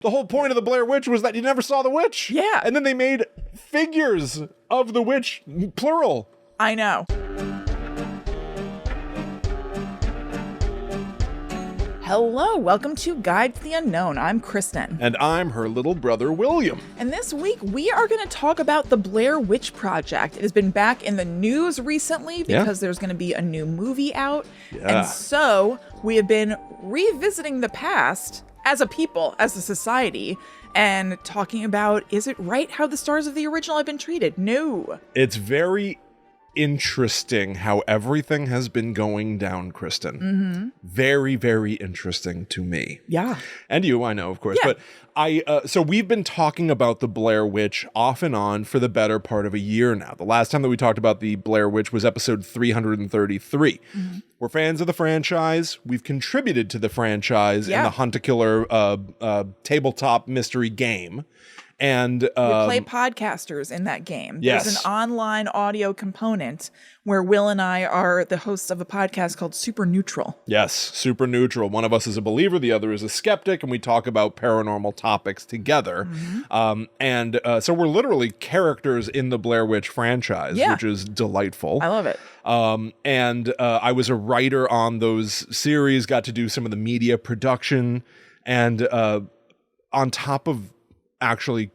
The whole point of the Blair Witch was that you never saw the witch. Yeah. And then they made figures of the witch, plural. I know. Hello, welcome to Guide to the Unknown. I'm Kristen. And I'm her little brother, William. And this week, we are going to talk about the Blair Witch Project. It has been back in the news recently because there's going to be a new movie out. Yeah. And so we have been revisiting the past as a people, as a society, and talking about, is it right how the stars of the original have been treated? No. It's very interesting how everything has been going down, Kristen. Mm-hmm. Very, very interesting to me. Yeah. And you, I know, of course. Yeah. But so we've been talking about the Blair Witch off and on for the better part of a year now. The last time that we talked about the Blair Witch was episode 333. Mm-hmm. We're fans of the franchise. We've contributed to the franchise in the Hunt-A-Killer tabletop mystery game. And we play podcasters in that game. Yes. There's an online audio component where Will and I are the hosts of a podcast called Super Neutral. Yes, Super Neutral. One of us is a believer, the other is a skeptic, and we talk about paranormal topics together. Mm-hmm. So we're literally characters in the Blair Witch franchise, which is delightful. I love it. I was a writer on those series, got to do some of the media production, and on top of actually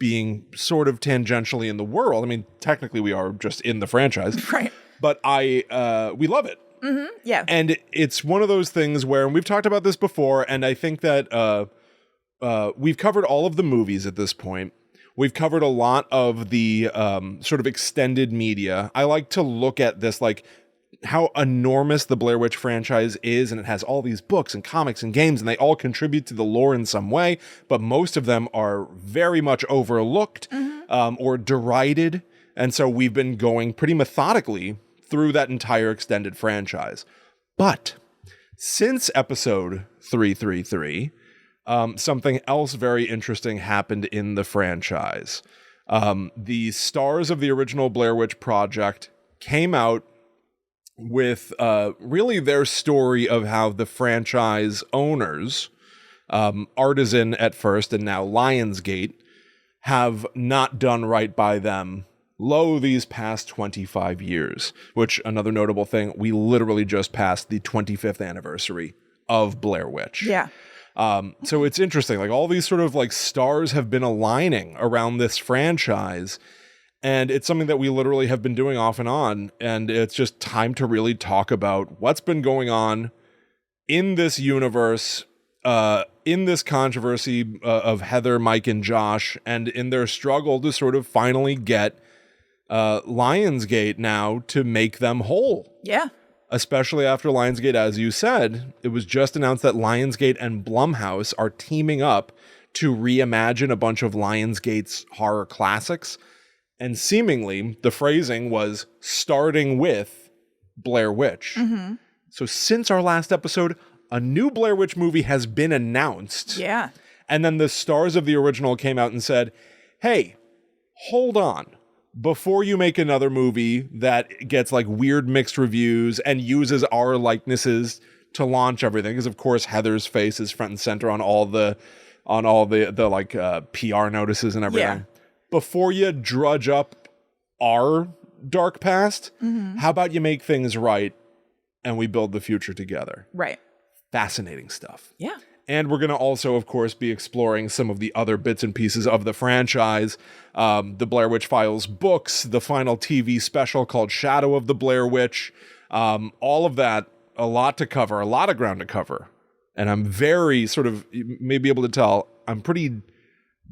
being sort of tangentially in the world. I mean, technically we are just in the franchise. Right. But we love it. Mm-hmm. Yeah. And it's one of those things where, and we've talked about this before, and I think that we've covered all of the movies at this point. We've covered a lot of the sort of extended media. I like to look at this like how enormous the Blair Witch franchise is, and it has all these books and comics and games, and they all contribute to the lore in some way, but most of them are very much overlooked or derided, and so we've been going pretty methodically through that entire extended franchise. But since episode 333, something else very interesting happened in the franchise. The stars of the original Blair Witch Project came out with really their story of how the franchise owners, Artisan at first and now Lionsgate, have not done right by them these past 25 years, which, another notable thing, we literally just passed the 25th anniversary of Blair Witch. Yeah. So it's interesting, like all these sort of like stars have been aligning around this franchise. And it's something that we literally have been doing off and on. And it's just time to really talk about what's been going on in this universe, in this controversy of Heather, Mike, and Josh, and in their struggle to sort of finally get Lionsgate now to make them whole. Yeah. Especially after Lionsgate, as you said, it was just announced that Lionsgate and Blumhouse are teaming up to reimagine a bunch of Lionsgate's horror classics. And seemingly, the phrasing was starting with Blair Witch. Mm-hmm. So since our last episode, a new Blair Witch movie has been announced. Yeah. And then the stars of the original came out and said, hey, hold on. Before you make another movie that gets like weird mixed reviews and uses our likenesses to launch everything, because of course Heather's face is front and center on all the like PR notices and everything. Yeah. Before you drudge up our dark past, how about you make things right and we build the future together? Right. Fascinating stuff. Yeah. And we're going to also, of course, be exploring some of the other bits and pieces of the franchise. The Blair Witch Files books, the final TV special called Shadow of the Blair Witch. All of that, a lot to cover, a lot of ground to cover. And I'm very sort of, you may be able to tell, I'm pretty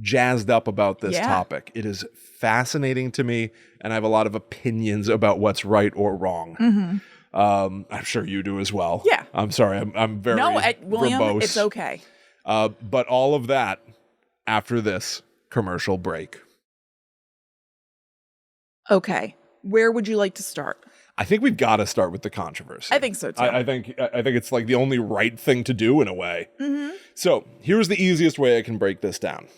jazzed up about this topic. It is fascinating to me, and I have a lot of opinions about what's right or wrong. Mm-hmm. I'm sure you do as well. Yeah. I'm sorry. I'm very William, verbose. It's okay. But all of that after this commercial break. Okay. Where would you like to start? I think we've got to start with the controversy. I think so too. I think it's like the only right thing to do in a way. Mm-hmm. So here's the easiest way I can break this down.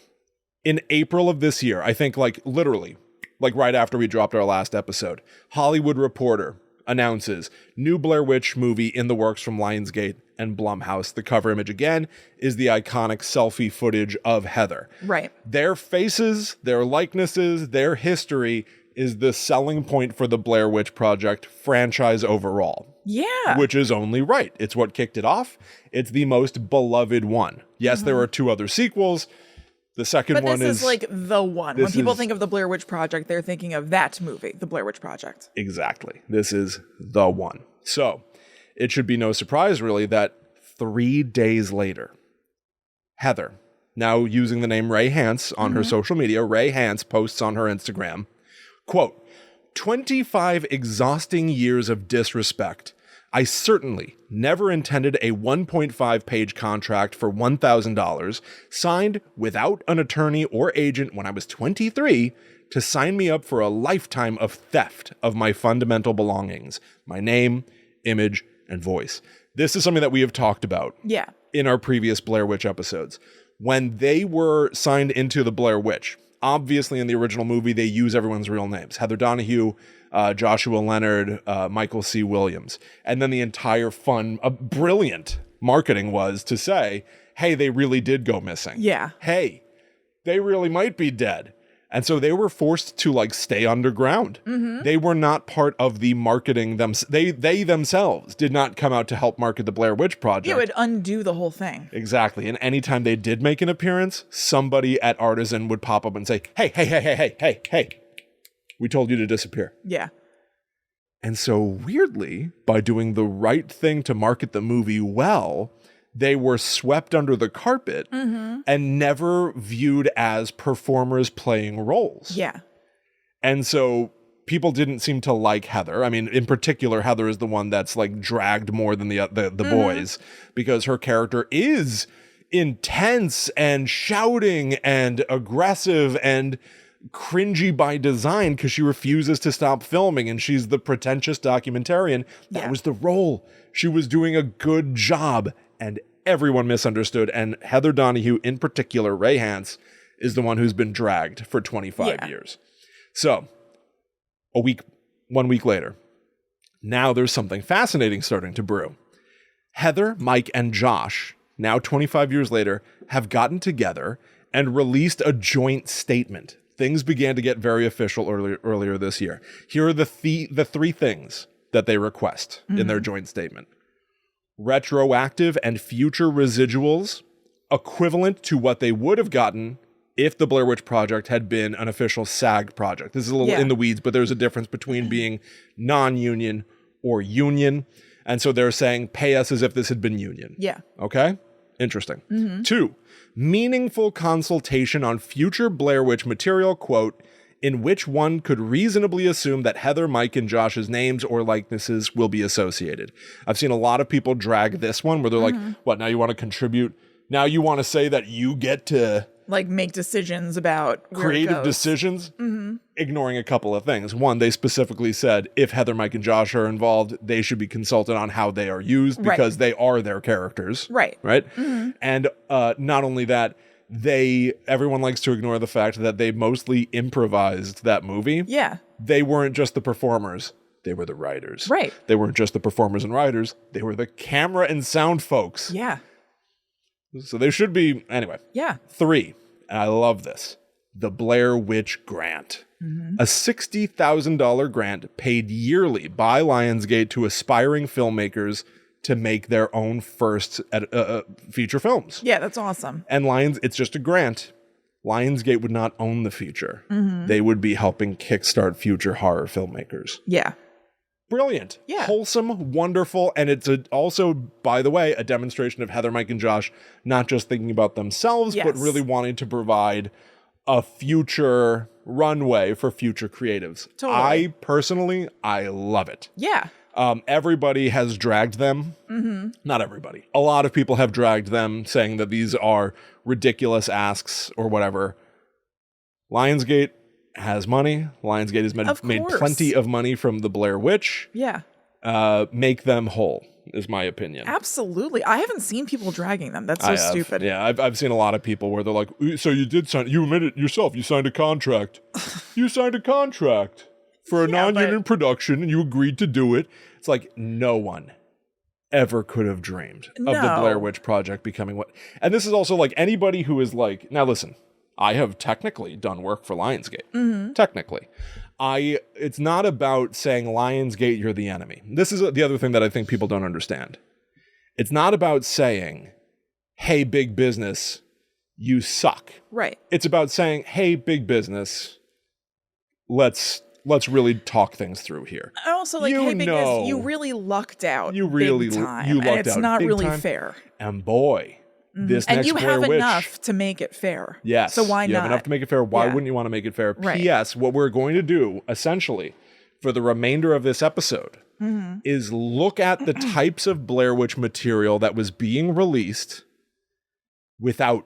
In April of this year, I think like literally, like right after we dropped our last episode, Hollywood Reporter announces new Blair Witch movie in the works from Lionsgate, and Blumhouse. The cover image, again, is the iconic selfie footage of Heather. Right. Their faces, their likenesses, their history is the selling point for the Blair Witch Project franchise overall. Yeah. Which is only right. It's what kicked it off. It's the most beloved one. Yes, there are 2 other sequels. The second one is... But this is like the one. When people think of the Blair Witch Project, they're thinking of that movie, The Blair Witch Project. Exactly. This is the one. So, it should be no surprise, really, that 3 days later, Heather, now using the name Ray Hance on her social media, Ray Hance posts on her Instagram, quote, 25 exhausting years of disrespect. I certainly never intended a 1.5 page contract for $1,000 signed without an attorney or agent when I was 23 to sign me up for a lifetime of theft of my fundamental belongings, my name, image, and voice. This is something that we have talked about in our previous Blair Witch episodes. When they were signed into the Blair Witch, obviously, in the original movie, they use everyone's real names. Heather Donahue, Joshua Leonard, Michael C. Williams. And then the entire brilliant marketing was to say, hey, they really did go missing. Yeah. Hey, they really might be dead. And so they were forced to stay underground. They were not part of the marketing. They themselves did not come out to help market the Blair Witch Project. It would undo the whole thing. Exactly. And anytime they did make an appearance, somebody at Artisan would pop up and say, hey, we told you to disappear. Yeah. And so weirdly, by doing the right thing to market the movie well, they were swept under the carpet and never viewed as performers playing roles. Yeah. And so people didn't seem to like Heather. I mean, in particular, Heather is the one that's dragged more than the boys, because her character is intense and shouting and aggressive and cringy by design because she refuses to stop filming, and she's the pretentious documentarian. That was the role. She was doing a good job, and everyone misunderstood. And Heather Donahue, in particular, Ray Hance, is the one who's been dragged for 25 years. So, 1 week later, now there's something fascinating starting to brew. Heather, Mike, and Josh, now 25 years later, have gotten together and released a joint statement. Things began to get very official earlier this year. Here are the 3 things that they request in their joint statement. Retroactive and future residuals equivalent to what they would have gotten if the Blair Witch Project had been an official SAG project. This is a little in the weeds, but there's a difference between being non-union or union. And so they're saying, pay us as if this had been union. Yeah. Okay? Interesting. 2, meaningful consultation on future Blair Witch material, quote, in which one could reasonably assume that Heather, Mike, and Josh's names or likenesses will be associated. I've seen a lot of people drag this one where they're like, what, now you want to contribute? Now you want to say that you get to make decisions about creative decisions? Ignoring a couple of things. One, they specifically said if Heather, Mike, and Josh are involved, they should be consulted on how they are used because they are their characters. Right? And not only that, everyone likes to ignore the fact that they mostly improvised that movie. Yeah. They weren't just the performers. They were the writers. Right. They weren't just the performers and writers. They were the camera and sound folks. Yeah. So they should be, anyway. Yeah. 3, and I love this, the Blair Witch Grant. A $60,000 grant paid yearly by Lionsgate to aspiring filmmakers to make their own first feature films. Yeah, that's awesome. And it's just a grant. Lionsgate would not own the feature. They would be helping kickstart future horror filmmakers. Yeah. Brilliant. Yeah. Wholesome, wonderful. And it's also, by the way, a demonstration of Heather, Mike, and Josh not just thinking about themselves, but really wanting to provide a future runway for future creatives. Totally. I love it. Yeah. Everybody has dragged them. Not everybody. A lot of people have dragged them, saying that these are ridiculous asks or whatever. Lionsgate has money. Lionsgate has made plenty of money from the Blair Witch. Yeah. Make them whole, is my opinion. Absolutely. I haven't seen people dragging them. That's so stupid. Yeah, I've seen a lot of people where they're like, so you admitted yourself, you signed a contract. You signed a contract for a non-union production and you agreed to do it. It's like, no one ever could have dreamed of the No. Blair Witch Project becoming what. And this is also like anybody who is like, now listen, I have technically done work for Lionsgate. Technically. It's not about saying Lionsgate, you're the enemy. This is the other thing that I think people don't understand. It's not about saying, hey, big business, you suck. Right. It's about saying, hey, big business, let's really talk things through here. And also, like, hey, big business, you really lucked out. You really big time. You lucked and it's out not really time. Fair. And boy, this and next you Blair have Witch, enough to make it fair. Yes. So why you not? have enough to make it fair. Why wouldn't you want to make it fair? Right. P.S. What we're going to do, essentially, for the remainder of this episode, is look at the types of Blair Witch material that was being released without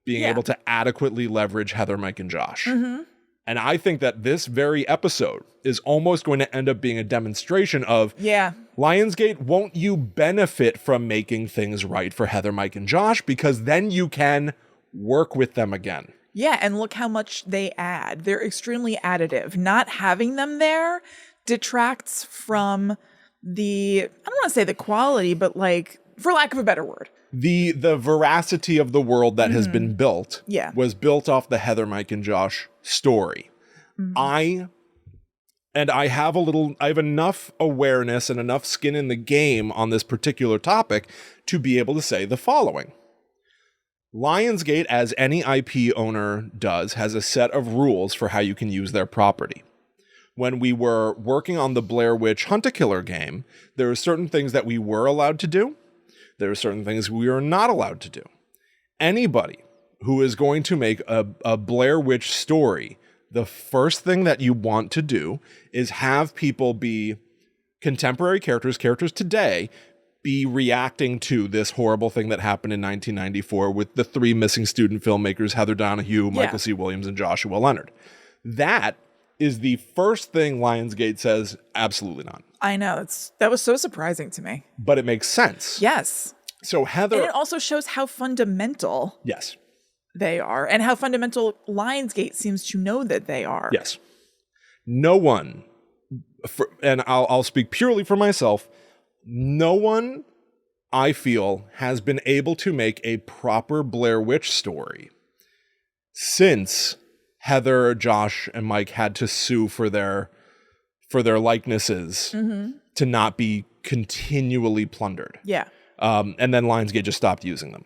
being able to adequately leverage Heather, Mike, and Josh. And I think that this very episode is almost going to end up being a demonstration of Lionsgate, won't you benefit from making things right for Heather, Mike, and Josh? Because then you can work with them again. Yeah, and look how much they add. They're extremely additive. Not having them there detracts from the, I don't want to say the quality, but like, for lack of a better word. The veracity of the world that has been built was built off the Heather, Mike, and Josh story. I have enough awareness and enough skin in the game on this particular topic to be able to say the following. Lionsgate, as any IP owner does, has a set of rules for how you can use their property. When we were working on the Blair Witch Hunt-A-Killer game, there are certain things that we were allowed to do. There are certain things we are not allowed to do. Anybody who is going to make a Blair Witch story, the first thing that you want to do is have people be contemporary characters today, be reacting to this horrible thing that happened in 1994 with the 3 missing student filmmakers, Heather Donahue, Michael C. Williams, and Joshua Leonard. That is the first thing Lionsgate says, absolutely not. I know. That was so surprising to me. But it makes sense. Yes. So Heather... And it also shows how fundamental they are and how fundamental Lionsgate seems to know that they are. Yes. No one, and I'll speak purely for myself, no one, I feel, has been able to make a proper Blair Witch story since Heather, Josh, and Mike had to sue for their likenesses to not be continually plundered. Yeah. And then Lionsgate just stopped using them.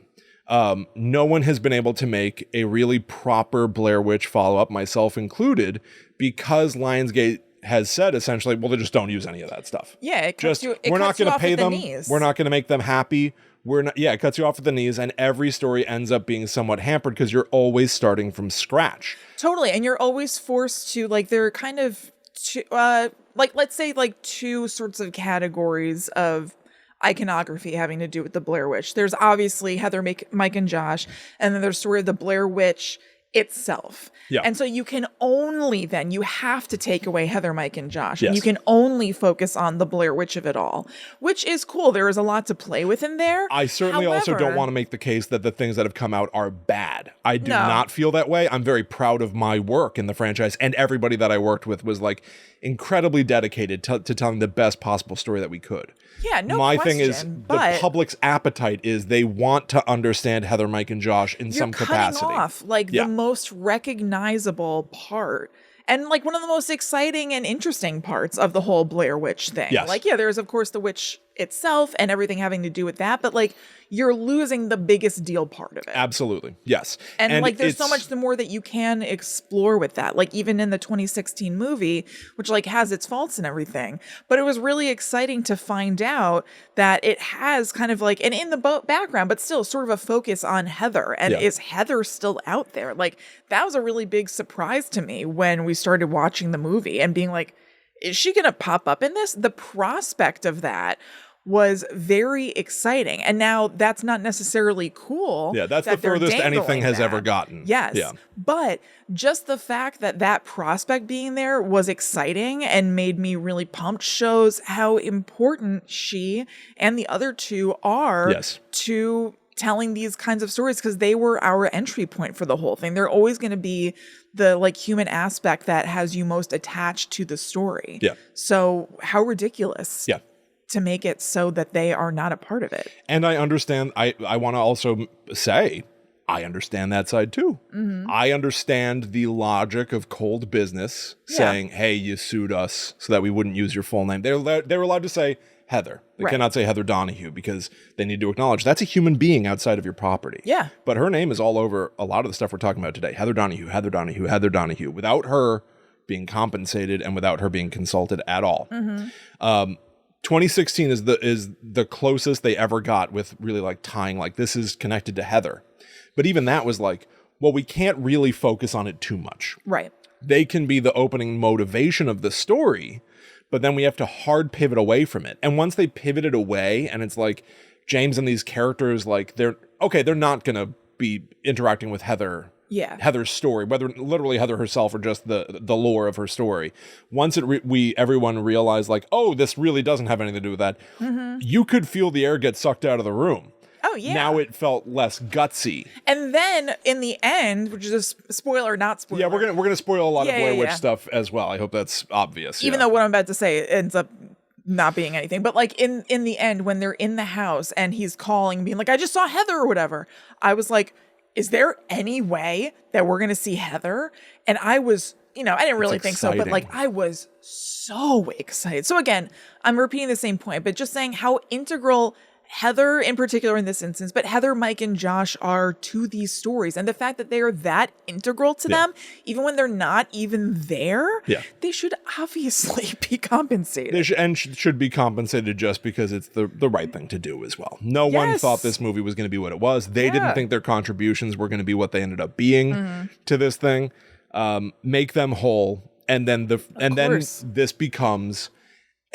No one has been able to make a really proper Blair Witch follow-up, myself included, because Lionsgate has said essentially, well, they just don't use any of that stuff. Yeah, it cuts you. We're not going to pay them. Knees. We're not going to make them happy. It cuts you off at the knees, and every story ends up being somewhat hampered because you're always starting from scratch. Totally, and you're always forced to, like, there are kind of let's say like 2 sorts of categories of iconography having to do with the Blair Witch. There's obviously Heather, Mike, and Josh, and then there's sort of the Blair Witch itself. Yeah. And so you have to take away Heather, Mike, and Josh. Yes. And you can only focus on the Blair Witch of it all, which is cool. There is a lot to play with in there. I certainly also don't want to make the case that the things that have come out are bad. I do not feel that way. I'm very proud of my work in the franchise, and everybody that I worked with was like incredibly dedicated to telling the best possible story that we could. Yeah, no My question, thing is the public's appetite is they want to understand Heather, Mike, and Josh in some capacity. You're cutting off the most recognizable part and like one of the most exciting and interesting parts of the whole Blair Witch thing. Yes. Like, there's of course the witch itself and everything having to do with that, but like you're losing the biggest deal part of it. Absolutely. Yes. And like there's so much more that you can explore with that. Like even in the 2016 movie, which like has its faults and everything, but it was really exciting to find out that it has kind of like, and in the background, but still sort of a focus on Heather. And is Heather still out there? Like that was a really big surprise to me when we started watching the movie and being like, is she going to pop up in this? The prospect of that was very exciting. And now that's not necessarily cool. Yeah, that's the furthest anything has ever gotten. Yes. Yeah. But just the fact that prospect being there was exciting and made me really pumped shows how important she and the other 2 are to telling these kinds of stories, because they were our entry point for the whole thing. They're always going to be the like human aspect that has you most attached to the story. Yeah. So how ridiculous. Yeah. to make it so that they are not a part of it. And I understand, I want to also say, I understand that side too. I understand the logic of cold business saying, hey, you sued us so that we wouldn't use your full name. They're allowed to say Heather. They cannot say Heather Donahue because they need to acknowledge that's a human being outside of your property. Yeah. But her name is all over a lot of the stuff we're talking about today. Heather Donahue, Heather Donahue, Heather Donahue, without her being compensated and without her being consulted at all. 2016 is the closest they ever got with really like tying like this is connected to Heather. But even that was like, well, we can't really focus on it too much. Right. They can be the opening motivation of the story, but then we have to hard pivot away from it. And once they pivoted away and it's like James and these characters, like they're not going to be interacting with Heather's story, whether literally Heather herself or just the lore of her story. Once everyone realized like, oh, this really doesn't have anything to do with that. You could feel the air get sucked out of the room. Oh, yeah. Now it felt less gutsy. And then in the end, which is a spoiler, not spoiler. Yeah, we're gonna spoil a lot of Blair Witch stuff as well. I hope that's obvious. Even though what I'm about to say ends up not being anything. But like in the end, when they're in the house and he's calling, being like, I just saw Heather or whatever. I was like, is there any way that we're gonna see Heather? And I was, I didn't really think so, but like I was so excited. So again, I'm repeating the same point, but just saying how integral Heather in particular in this instance, but Heather, Mike, and Josh are to these stories. And the fact that they are that integral to them, even when they're not even there, they should obviously be compensated. They should be compensated just because it's the right thing to do as well. No one thought this movie was going to be what it was. They didn't think their contributions were going to be what they ended up being to this thing. Make them whole. And then this becomes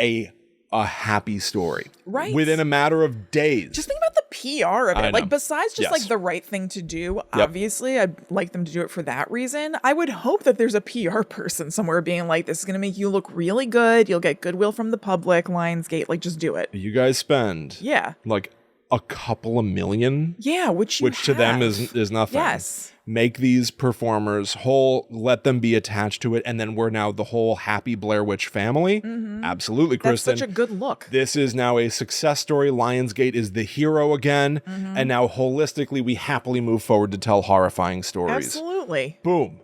a happy story. Right. Within a matter of days. Just think about the PR of it. Like, besides just like the right thing to do, obviously, I'd like them to do it for that reason. I would hope that there's a PR person somewhere being like, this is going to make you look really good. You'll get goodwill from the public, Lionsgate. Like, just do it. You guys spend like a couple of million. Yeah, which to them is nothing. Yes. Make these performers whole, let them be attached to it, and then we're now the whole happy Blair Witch family. Absolutely, Kristen. That's such a good look. This is now a success story. Lionsgate is the hero again, and now holistically we happily move forward to tell horrifying stories. Absolutely. Boom.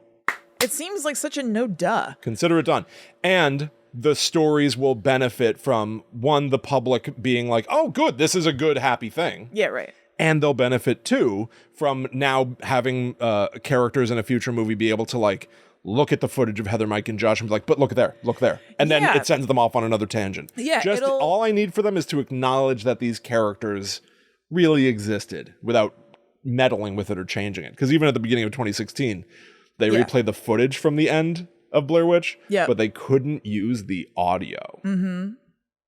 It seems like such a no duh. Consider it done. And the stories will benefit from, one, the public being like, oh, good, this is a good, happy thing. Yeah, right. And they'll benefit, too, from now having characters in a future movie be able to, like, look at the footage of Heather, Mike, and Josh and be like, but look there. And then it sends them off on another tangent. Yeah, just all I need for them is to acknowledge that these characters really existed without meddling with it or changing it. Because even at the beginning of 2016, they replayed the footage from the end of Blair Witch, but they couldn't use the audio.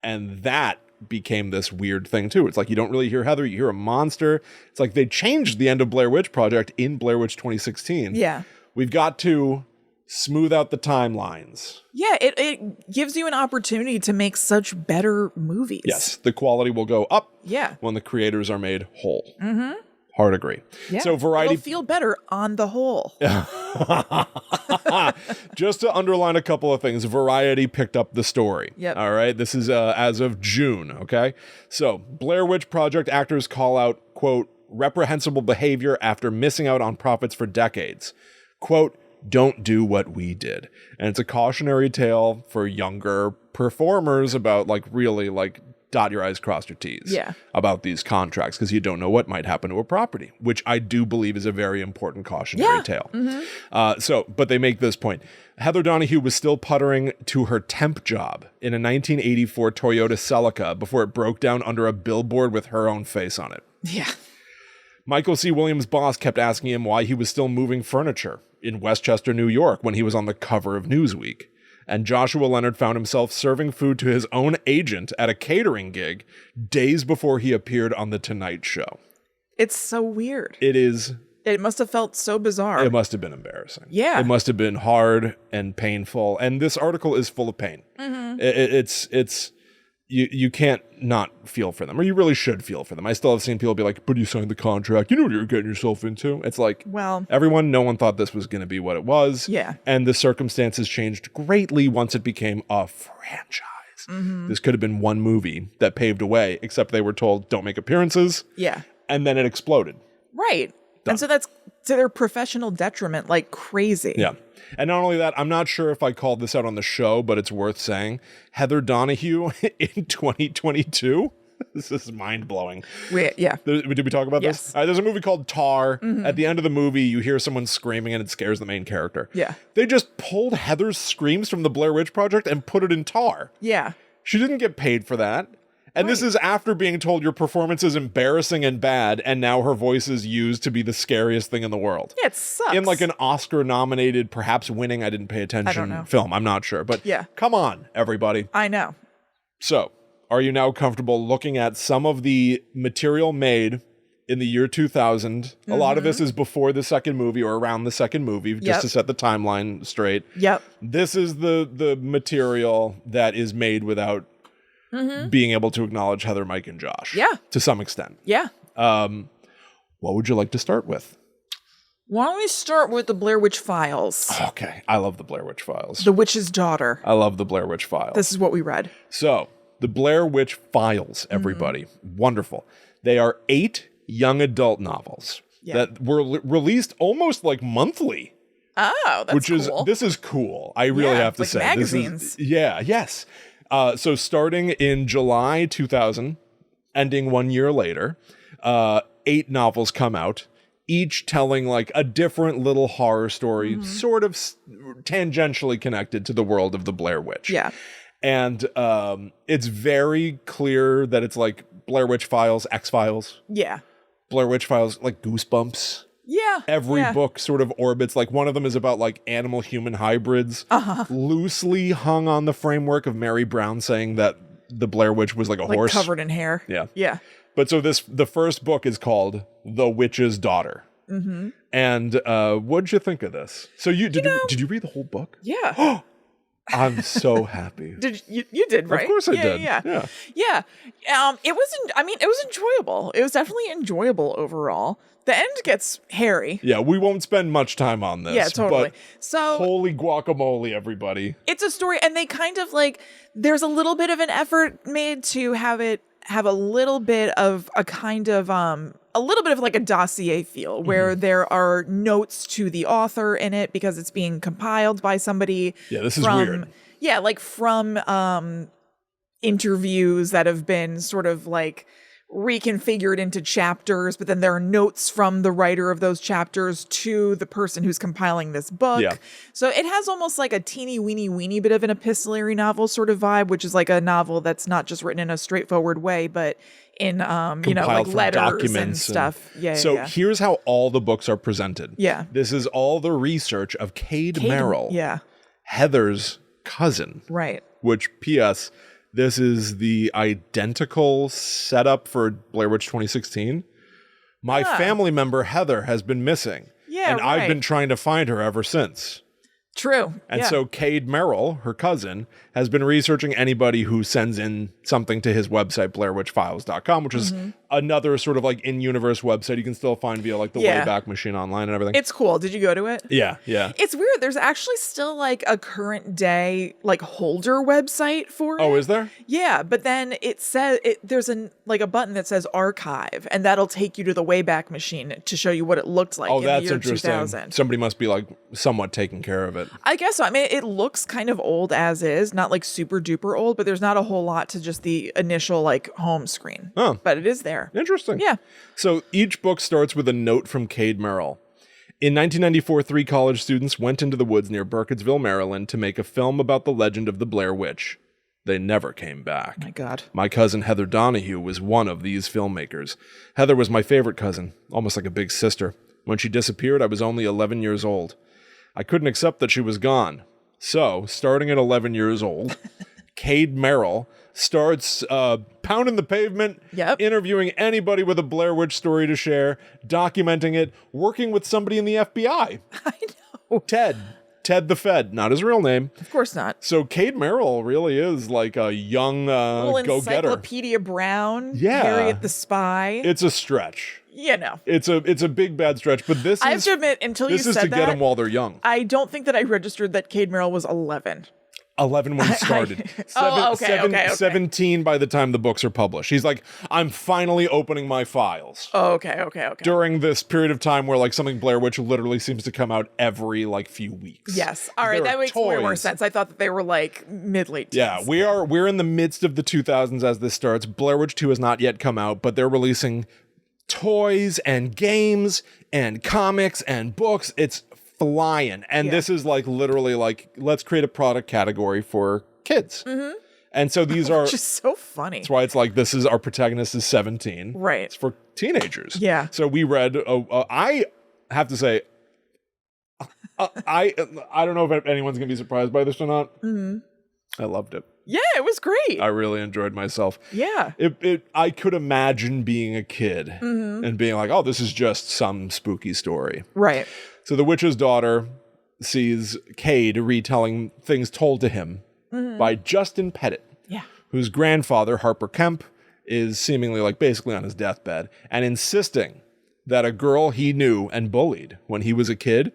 And that became this weird thing too. It's like you don't really hear Heather, you hear a monster. It's like they changed the end of Blair Witch Project in Blair Witch 2016. Yeah. We've got to smooth out the timelines. Yeah, it gives you an opportunity to make such better movies. Yes, the quality will go up when the creators are made whole. Hard agree. Yeah. So Variety... It'll feel better on the whole. Just to underline a couple of things, Variety picked up the story. Yep. All right. This is as of June. Okay. So Blair Witch Project actors call out, quote, reprehensible behavior after missing out on profits for decades. Quote, don't do what we did. And it's a cautionary tale for younger performers about like really like dot your I's, cross your T's about these contracts because you don't know what might happen to a property, which I do believe is a very important cautionary tale. But they make this point. Heather Donahue was still puttering to her temp job in a 1984 Toyota Celica before it broke down under a billboard with her own face on it. Yeah. Michael C. Williams' boss kept asking him why he was still moving furniture in Westchester, New York when he was on the cover of Newsweek. And Joshua Leonard found himself serving food to his own agent at a catering gig days before he appeared on The Tonight Show. It's so weird. It is. It must have felt so bizarre. It must have been embarrassing. Yeah. It must have been hard and painful. And this article is full of pain. Mm-hmm. You can't not feel for them, or you really should feel for them. I still have seen people be like, but you signed the contract. You know what you're getting yourself into. It's like, well, no one thought this was going to be what it was. Yeah. And the circumstances changed greatly once it became a franchise. This could have been one movie that paved a way, except they were told, don't make appearances. Yeah. And then it exploded. Right. Done. And so that's to their professional detriment, like crazy. Yeah. And not only that, I'm not sure if I called this out on the show, but it's worth saying. Heather Donahue in 2022. This is mind-blowing. Yeah. Did we talk about this? There's a movie called Tar. At the end of the movie, you hear someone screaming and it scares the main character. Yeah. They just pulled Heather's screams from the Blair Witch Project and put it in Tar. Yeah. She didn't get paid for that. And this is after being told your performance is embarrassing and bad, and now her voice is used to be the scariest thing in the world. Yeah, it sucks. In like an Oscar-nominated, perhaps winning, I didn't pay attention, film. I'm not sure. But come on, everybody. I know. So, are you now comfortable looking at some of the material made in the year 2000? A lot of this is before the second movie or around the second movie, just to set the timeline straight. Yep. This is the material that is made without being able to acknowledge Heather, Mike, and Josh. Yeah. To some extent. Yeah. What would you like to start with? Why don't we start with the Blair Witch Files? Okay. I love the Blair Witch Files. The Witch's Daughter. I love the Blair Witch Files. This is what we read. So, the Blair Witch Files, everybody. Wonderful. They are 8 young adult novels that were released almost like monthly. Oh, that's cool. This is cool. I really have to like say. magazines. Yes. So starting in July 2000, ending 1 year later, 8 novels come out, each telling like a different little horror story, sort of tangentially connected to the world of the Blair Witch. Yeah. And it's very clear that it's like Blair Witch Files, X-Files. Yeah. Blair Witch Files, like Goosebumps. Yeah. Every book sort of orbits, like one of them is about like animal-human hybrids, loosely hung on the framework of Mary Brown saying that the Blair Witch was like a horse. Covered in hair. Yeah. Yeah. But so the first book is called The Witch's Daughter. And what'd you think of this? So did you read the whole book? Yeah. I'm so happy. You did, right? Of course I did. Yeah. It was enjoyable. It was definitely enjoyable overall. The end gets hairy. Yeah, we won't spend much time on this. Yeah, totally. But So holy guacamole, everybody. it's a story, and they kind of like, there's a little bit of an effort made to have it have a little bit of a kind of a little bit of like a dossier feel, where there are notes to the author in it because it's being compiled by somebody. Yeah, this is weird. Yeah, like from interviews that have been sort of like reconfigured into chapters, but then there are notes from the writer of those chapters to the person who's compiling this book. Yeah. So it has almost like a teeny weeny bit of an epistolary novel sort of vibe, which is like a novel that's not just written in a straightforward way, but in like letters documents and stuff. Here's how all the books are presented. Yeah. This is all the research of Cade Merrill. Yeah. Heather's cousin. Right. Which, P.S., this is the identical setup for Blair Witch 2016. My family member, Heather, has been missing. Yeah, and I've been trying to find her ever since. True. And so Cade Merrill, her cousin, has been researching anybody who sends in something to his website, blairwitchfiles.com, which is another sort of like in-universe website you can still find via like the Wayback Machine Online and everything. It's cool. Did you go to it? Yeah. It's weird. There's actually still like a current day like holder website for it. Oh, is there? Yeah, but then it says there's a button that says archive, and that'll take you to the Wayback Machine to show you what it looked like in the year 2000. Somebody must be like somewhat taking care of it. I guess so. I mean, it looks kind of old as is, not like super duper old, but there's not a whole lot to just the initial like home screen. Oh. But it is there. Interesting. Yeah. So each book starts with a note from Cade Merrill. In 1994, 3 college students went into the woods near Burkittsville, Maryland to make a film about the legend of the Blair Witch. They never came back. Oh my God. My cousin Heather Donahue was one of these filmmakers. Heather was my favorite cousin, almost like a big sister. When she disappeared, I was only 11 years old. I couldn't accept that she was gone. So, starting at 11 years old, Cade Merrill starts pounding the pavement, interviewing anybody with a Blair Witch story to share, documenting it, working with somebody in the FBI. I know. Ted the Fed, not his real name. Of course not. So Cade Merrill really is like a young go-getter. Encyclopedia Brown. Yeah. Harriet the Spy. It's a stretch. You know. It's a big bad stretch, but I have to admit, until you said that, this is to get them while they're young. I don't think that I registered that Cade Merrill was 11. 11 when he started. Okay. 17 by the time the books are published. He's like, I'm finally opening my files. Okay. During this period of time where like something Blair Witch literally seems to come out every like few weeks. Yes. All right. That makes way more sense. I thought that they were like mid-late teens. Yeah, we're in the midst of the 2000s as this starts. Blair Witch 2 has not yet come out, but they're releasing toys and games and comics and books. It's flying. And this is like literally like, let's create a product category for kids. And so these are just so funny. That's why it's like, this is our protagonist is 17. Right. It's for teenagers. Yeah. So we read, I have to say, I don't know if anyone's going to be surprised by this or not. I loved it. Yeah, it was great. I really enjoyed myself. Yeah. I could imagine being a kid and being like, oh, this is just some spooky story. Right. So the witch's daughter sees Cade retelling things told to him by Justin Pettit, whose grandfather, Harper Kemp, is seemingly like basically on his deathbed and insisting that a girl he knew and bullied when he was a kid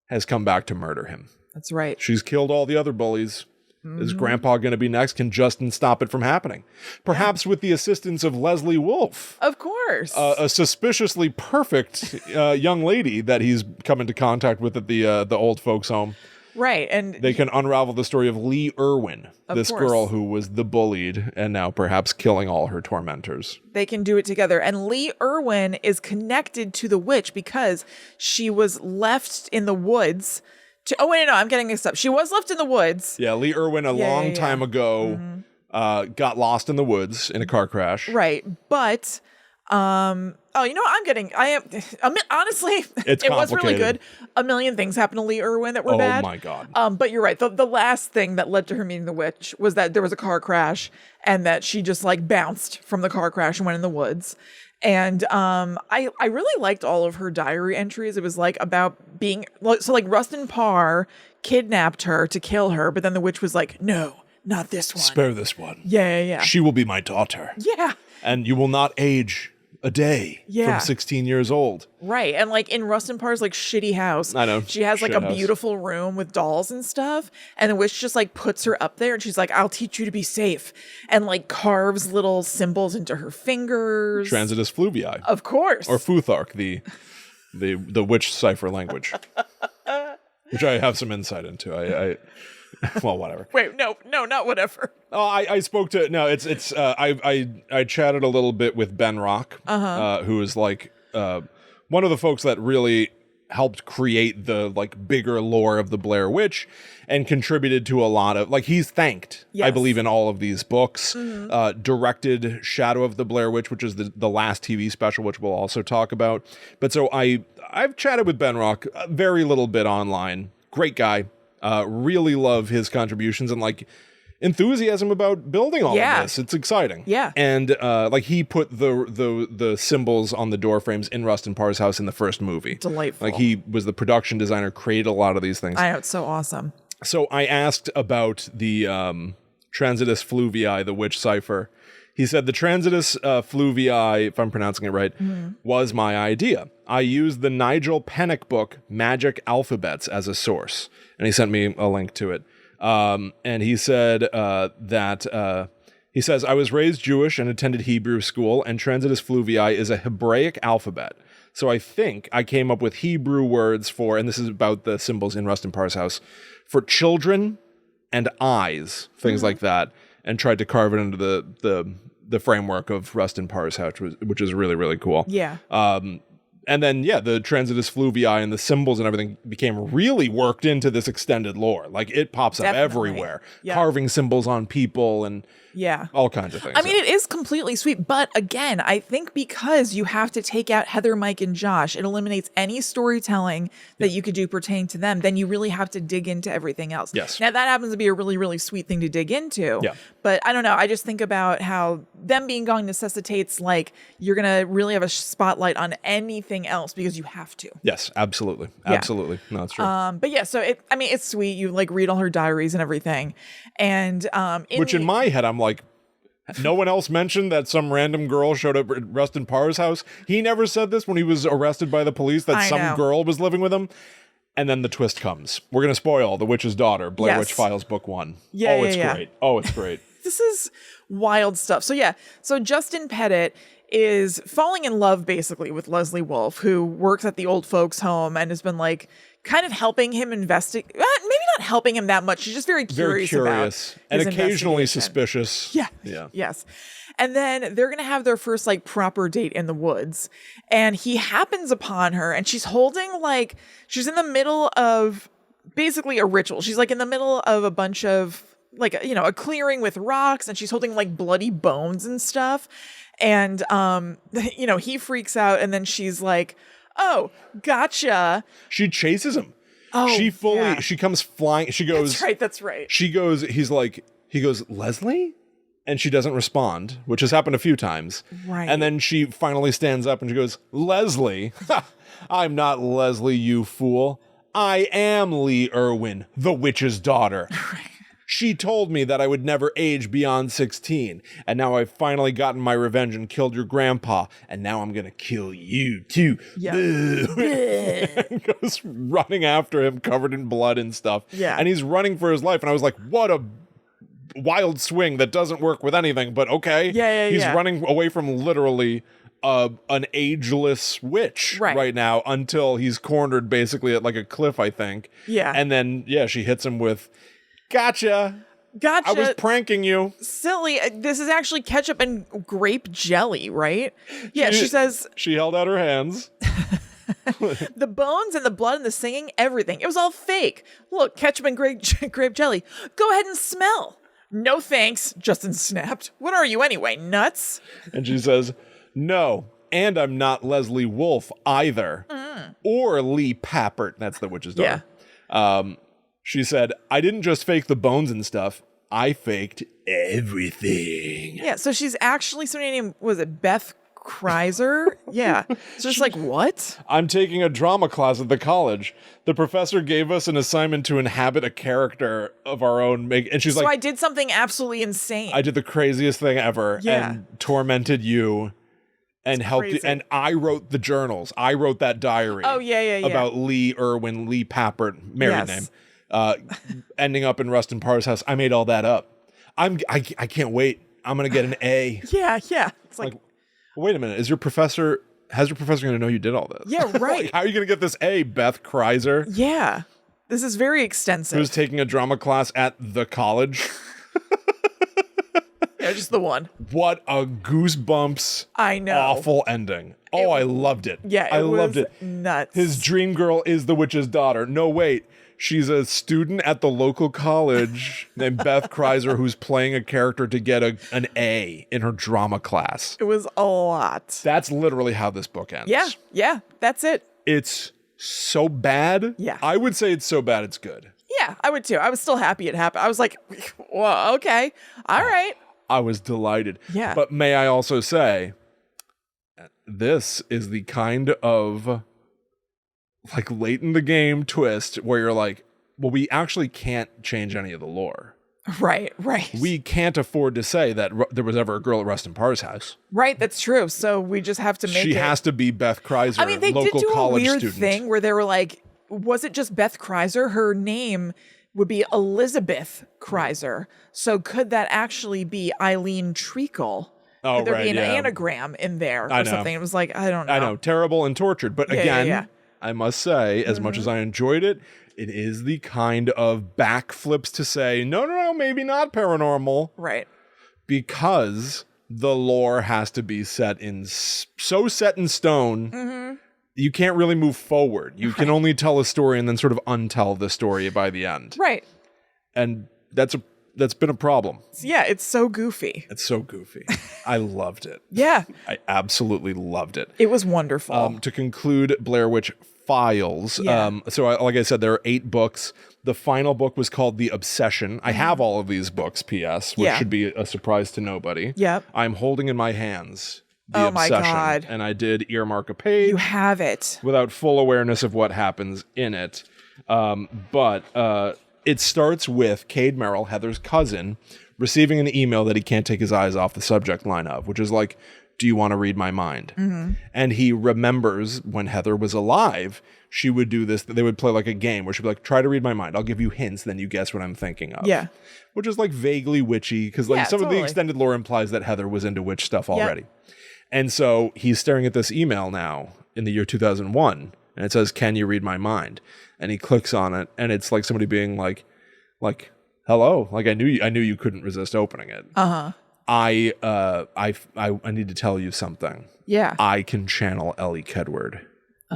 has come back to murder him. That's right. She's killed all the other bullies. Is Grandpa going to be next? Can Justin stop it from happening? Perhaps with the assistance of Leslie Wolfe. Of course. A suspiciously perfect young lady that he's come into contact with at the old folks' home. Right. And they can unravel the story of Lee Irwin, this course. girl who was the bullied and now perhaps killing all her tormentors. They can do it together. And Lee Irwin is connected to the witch because she was left in the woods. I'm getting mixed up. She was left in the woods. Yeah, Lee Irwin a long time ago got lost in the woods in a car crash. Right. But, honestly, it was really good. A million things happened to Lee Irwin that were bad. Oh my God. But you're right. The last thing that led to her meeting the witch was that there was a car crash and that she just like bounced from the car crash and went in the woods. And I really liked all of her diary entries. It was like about being so like Rustin Parr kidnapped her to kill her, but then the witch was like, no, not this one. Spare this one. Yeah. She will be my daughter. Yeah. And you will not age a day from 16 years old. Right. And like in Rustin Parr's like shitty house, I know. She has like a beautiful room with dolls and stuff. And the witch just like puts her up there and she's like, I'll teach you to be safe. And like carves little symbols into her fingers. Transitus fluvii. Of course. Or Futhark, the witch cipher language. Which I have some insight into. Well, whatever. Wait, no, not whatever. Oh, I spoke to I chatted a little bit with Ben Rock, who is like one of the folks that really helped create the like bigger lore of the Blair Witch and contributed to a lot of like he's thanked, I believe, in all of these books. Directed Shadow of the Blair Witch, which is the last TV special, which we'll also talk about. But so I've chatted with Ben Rock very little bit online. Great guy. Really love his contributions and like enthusiasm about building all of this. It's exciting. Yeah. And like he put the symbols on the door frames in Rustin Parr's house in the first movie. Delightful. Like he was the production designer, created a lot of these things. I know, it's so awesome. So I asked about the Transitus fluvii, the witch cipher. He said the Transitus fluvii, if I'm pronouncing it right, was my idea. I used the Nigel Pennick book, Magic Alphabets, as a source. And he sent me a link to it. And he said he says, I was raised Jewish and attended Hebrew school, and Transitus fluvii is a Hebraic alphabet. So I think I came up with Hebrew words for, and this is about the symbols in Rustin Parr's house, for children and eyes, things like that, and tried to carve it into the framework of Rustin Parr's house, which is really, really cool. Yeah. And then, the Transitus fluvii and the symbols and everything became really worked into this extended lore. Like, it pops up everywhere. Yeah. Carving symbols on people and all kinds of things. I mean, it is completely sweet. But again, I think because you have to take out Heather, Mike, and Josh, it eliminates any storytelling that you could do pertaining to them. Then you really have to dig into everything else. Yes. Now, that happens to be a really, really sweet thing to dig into. Yeah. But I don't know. I just think about how them being gone necessitates, like, you're going to really have a spotlight on anything else because you have to. Yes, absolutely. Absolutely. No, that's true. But yeah, so it's sweet. You like read all her diaries and everything. And in my head, I'm like, no one else mentioned that some random girl showed up at Rustin Parr's house. He never said this when he was arrested by the police that some girl was living with him. And then the twist comes. We're going to spoil The Witch's Daughter, Blair Yes. Witch Files, book 1. Yeah, oh, yeah, it's yeah. great. Oh, it's great. This is wild stuff. So Justin Pettit is falling in love basically with Leslie Wolfe, who works at the old folks home and has been like kind of helping him investigate. Maybe not helping him that much. She's just very curious about and his occasionally investigation. suspicious. Yeah. Yes. And then they're going to have their first like proper date in the woods. And he happens upon her and she's in the middle of basically a ritual. She's like in the middle of a bunch of like, a clearing with rocks, and she's holding like bloody bones and stuff. And, he freaks out, and then she's like, oh, gotcha. She chases him. Oh, She comes flying. She goes, That's right. He goes, Leslie? And she doesn't respond, which has happened a few times. Right. And then she finally stands up and she goes, Leslie? I'm not Leslie, you fool. I am Lee Irwin, the witch's daughter. She told me that I would never age beyond 16, and now I've finally gotten my revenge and killed your grandpa, and now I'm gonna kill you too. Yeah. And goes running after him, covered in blood and stuff. Yeah. And he's running for his life, and I was like, what a wild swing that doesn't work with anything, but okay. He's running away from literally an ageless witch right now until he's cornered basically at like a cliff, I think. Yeah. And then, she hits him with... Gotcha. I was pranking you. Silly. This is actually ketchup and grape jelly, right? Yeah, she says... She held out her hands. The bones and the blood and the singing, everything. It was all fake. Look, ketchup and grape jelly. Go ahead and smell. No thanks, Justin snapped. What are you anyway, nuts? And she says, no, and I'm not Leslie Wolfe either. Or Lee Pappert. That's the witch's daughter. Yeah. She said, I didn't just fake the bones and stuff. I faked everything. Yeah, so she's actually, somebody named, was it Beth Kreiser? Yeah. So just like, what? I'm taking a drama class at the college. The professor gave us an assignment to inhabit a character of our own. And she's so like, I did something absolutely insane. I did the craziest thing ever and tormented you. And helped you, and I wrote the journals. I wrote that diary. Oh, yeah. About Lee Irwin, Lee Pappert, married name. Ending up in Rustin Parr's house. I made all that up. I can't wait. I'm gonna get an A. Yeah. It's like wait a minute. How's your professor gonna know you did all this? Yeah, right. Like, how are you gonna get this A, Beth Kreiser? Yeah. This is very extensive. Who's taking a drama class at the college? Yeah, just the one. What a goosebumps. I know. Awful ending. Oh, I loved it. Yeah, I loved it. Nuts. His dream girl is the witch's daughter. No, wait. She's a student at the local college named Beth Kreiser who's playing a character to get an A in her drama class. It was a lot. That's literally how this book ends. Yeah, that's it. It's so bad. Yeah. I would say it's so bad it's good. Yeah, I would too. I was still happy it happened. I was like, well, okay. All right. I was delighted. Yeah. But may I also say, this is the kind of like late in the game twist where you're like, well, we actually can't change any of the lore. Right. We can't afford to say that there was ever a girl at Rustin Parr's house. Right, that's true. So we just have to make She has to be Beth Kreiser, I mean, they local did do college a weird student. thing where they were like, was it just Beth Kreiser? Her name would be Elizabeth Kreiser. So could that actually be Eileen Treacle? Oh, could there right, be an yeah. anagram in there or I know. something? It was like, I don't know. I know, terrible and tortured. But again, yeah. I must say, as much as I enjoyed it, it is the kind of backflips to say, no, maybe not paranormal. Right. Because the lore has to be set in stone, you can't really move forward. You can only tell a story and then sort of untell the story by the end. Right. And that's been a problem. Yeah, it's so goofy. It's so goofy. I loved it. Yeah. I absolutely loved it. It was wonderful. To conclude Blair Witch Files, like I said, there are 8 books. The final book was called The Obsession. I have all of these books, P.S., which should be a surprise to nobody. Yep. I'm holding in my hands The Oh my Obsession. God. And I did earmark a page. You have it. Without full awareness of what happens in it. But it starts with Cade Merrill, Heather's cousin, receiving an email that he can't take his eyes off the subject line of, which is like, do you want to read my mind? And he remembers when Heather was alive, she would do this. They would play like a game where she'd be like, try to read my mind. I'll give you hints, then you guess what I'm thinking of. Yeah. Which is like vaguely witchy, because like some of the extended lore implies that Heather was into witch stuff already. And so he's staring at this email now in the year 2001, and it says, can you read my mind? And he clicks on it, and it's like somebody being like, hello, like I knew you couldn't resist opening it. I need to tell you something. Yeah. I can channel Ellie Kedward.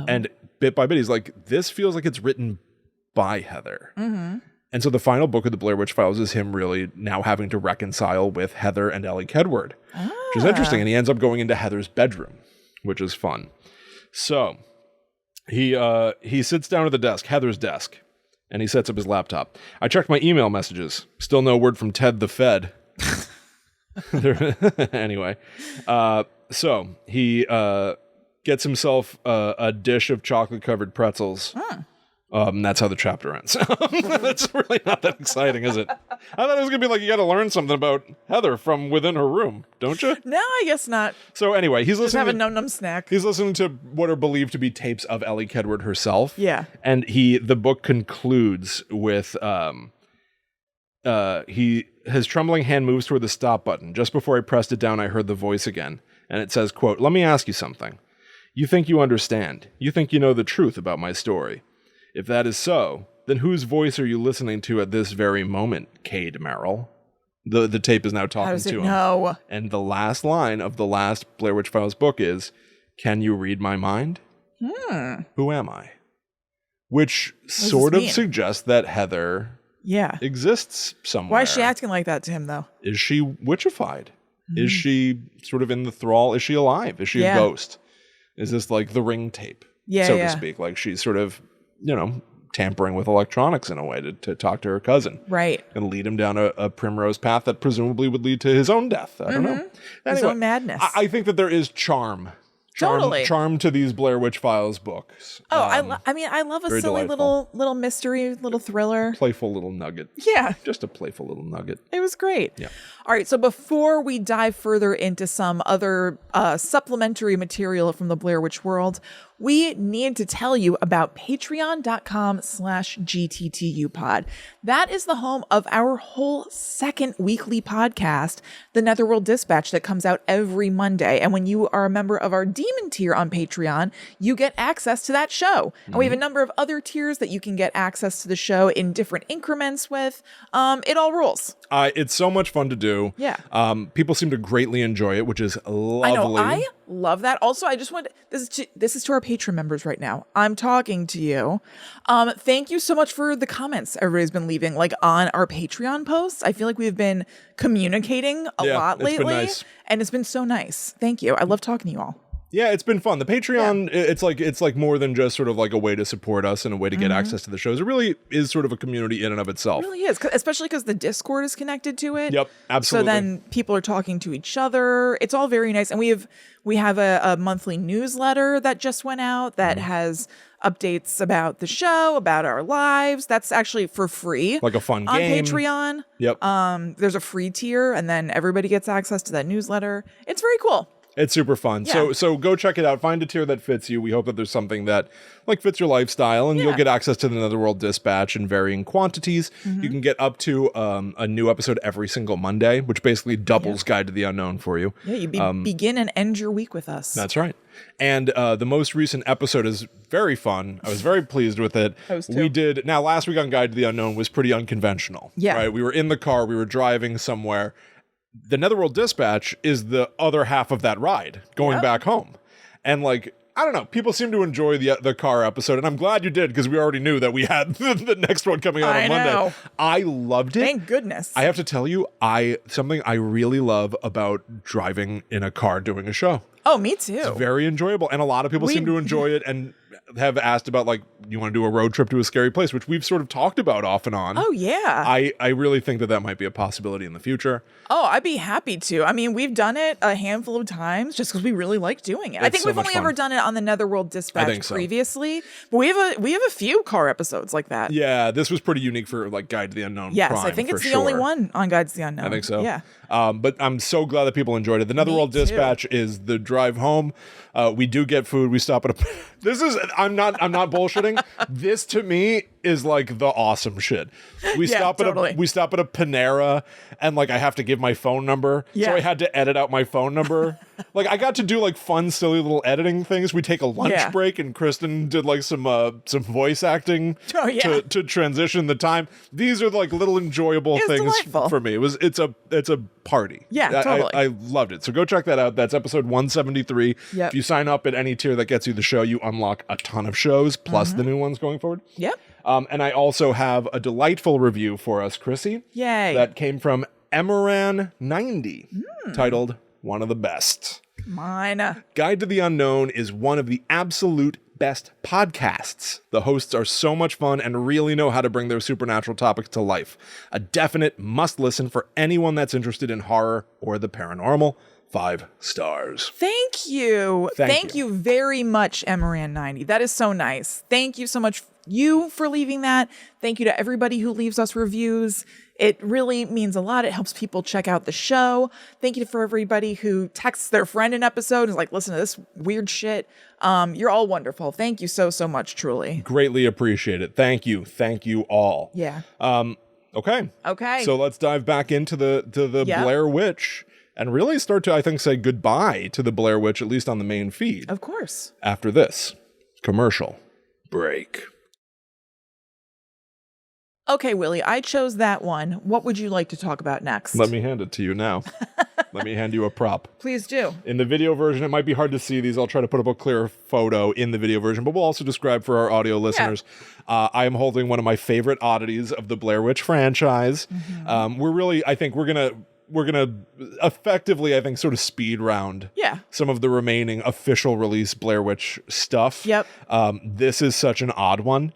And bit by bit, he's like, this feels like it's written by Heather. And so the final book of the Blair Witch Files is him really now having to reconcile with Heather and Ellie Kedward, which is interesting. And he ends up going into Heather's bedroom, which is fun. So he sits down at the desk, Heather's desk, and he sets up his laptop. I checked my email messages. Still no word from Ted the Fed. Anyway, so he gets himself a dish of chocolate-covered pretzels. That's how the chapter ends. That's really not that exciting, is it? I thought it was going to be like, you got to learn something about Heather from within her room, don't you? No, I guess not. So anyway, he's Just listening have a to num-num snack. He's listening to what are believed to be tapes of Ellie Kedward herself. Yeah. And the book concludes with his trembling hand moves toward the stop button. Just before I pressed it down, I heard the voice again. And it says, quote, let me ask you something. You think you understand. You think you know the truth about my story. If that is so, then whose voice are you listening to at this very moment, Cade Merrill? The tape is now talking to him. No. And the last line of the last Blair Witch Files book is, can you read my mind? Who am I? Which sort of suggests that Heather exists somewhere. Why is she acting like that to him, though? Is she witchified? Is she sort of in the thrall? Is she alive? Is she a ghost? Is this like the Ring tape, so to speak? Like she's sort of, tampering with electronics in a way to talk to her cousin. Right. And lead him down a primrose path that presumably would lead to his own death. I don't know. Anyway, his own madness. I think that there is charm to these Blair Witch Files books. Oh, I love a silly delightful. little mystery, little thriller. Playful little nugget. Yeah. Just a playful little nugget. It was great. Yeah. All right, so before we dive further into some other supplementary material from the Blair Witch world, we need to tell you about patreon.com/GTTUpod. That is the home of our whole second weekly podcast, The Netherworld Dispatch, that comes out every Monday. And when you are a member of our Demon tier on Patreon, you get access to that show. And we have a number of other tiers that you can get access to the show in different increments with. It all rules. It's so much fun to do. Yeah. People seem to greatly enjoy it, which is lovely. I know. I love that. Also, I just want this is to our Patreon members right now. I'm talking to you. Thank you so much for the comments everybody's been leaving, like on our Patreon posts. I feel like we've been communicating a lot lately, and it's been so nice. Thank you. I love talking to you all. Yeah, it's been fun. The Patreon, it's like more than just sort of like a way to support us and a way to get access to the shows. It really is sort of a community in and of itself. It really is, especially because the Discord is connected to it. Yep, absolutely. So then people are talking to each other. It's all very nice. And we have a monthly newsletter that just went out that has updates about the show, about our lives. That's actually for free. Like a fun on game. Patreon. Yep. There's a free tier, and then everybody gets access to that newsletter. It's very cool. It's super fun. Yeah. So go check it out. Find a tier that fits you. We hope that there's something that like fits your lifestyle, and you'll get access to the Netherworld Dispatch in varying quantities. You can get up to a new episode every single Monday, which basically doubles Guide to the Unknown for you. Yeah, you begin and end your week with us. That's right. And the most recent episode is very fun. I was very pleased with it. I was too. Now last week on Guide to the Unknown was pretty unconventional. Yeah. Right? We were in the car, we were driving somewhere. The Netherworld Dispatch is the other half of that ride going back home. And like, I don't know, people seem to enjoy the car episode, and I'm glad you did, because we already knew that we had the next one coming out on Monday. Know. I loved it. Thank goodness. I have to tell you, something I really love about driving in a car doing a show. Oh, me too. It's very enjoyable, and a lot of people seem to enjoy it, and have asked about, like, you want to do a road trip to a scary place, which we've sort of talked about off and on. Oh, yeah. I really think that might be a possibility in the future. Oh, I'd be happy to. I mean, we've done it a handful of times just because we really like doing it. I think we've only ever done it on the Netherworld Dispatch previously, but we have a few car episodes like that. Yeah, this was pretty unique for like Guide to the Unknown. Yes, Prime, I think it's the only one on Guide to the Unknown. I think so. Yeah. But I'm so glad that people enjoyed it. The Netherworld Dispatch is the drive home. We do get food. We stop at a. I'm not bullshitting. This to me is like the awesome shit. We stop at a Panera, and like I have to give my phone number, so I had to edit out my phone number. Like I got to do like fun, silly little editing things. We take a lunch break, and Kristen did like some voice acting to transition the time. These are like little enjoyable things for me. It's a party. Yeah, totally. I loved it. So go check that out. That's episode 173. Yep. If you sign up at any tier that gets you the show, you unlock a ton of shows plus the new ones going forward. Yep. And I also have a delightful review for us, Chrissy. Yay. That came from Emeran90, titled One of the Best. Mine. Guide to the Unknown is one of the absolute best podcasts. The hosts are so much fun and really know how to bring their supernatural topics to life. A definite must listen for anyone that's interested in horror or the paranormal. 5 stars. Thank you. Thank you very much, Emeran90. That is so nice. Thank you so much for leaving that. Thank you to everybody who leaves us reviews. It really means a lot. It helps people check out the show. Thank you for everybody who texts their friend an episode and is like, listen to this weird shit. You're all wonderful. Thank you so much, truly. Greatly appreciate it. Thank you. Thank you all. Yeah. Okay. So let's dive back into the Blair Witch. And really start to, I think, say goodbye to the Blair Witch, at least on the main feed. Of course. After this commercial break. Okay, Willie, I chose that one. What would you like to talk about next? Let me hand it to you now. Let me hand you a prop. Please do. In the video version, it might be hard to see these. I'll try to put up a clearer photo in the video version, but we'll also describe for our audio listeners. I am holding one of my favorite oddities of the Blair Witch franchise. We're gonna effectively, I think, sort of speed round some of the remaining official release Blair Witch stuff. Yep. This is such an odd one.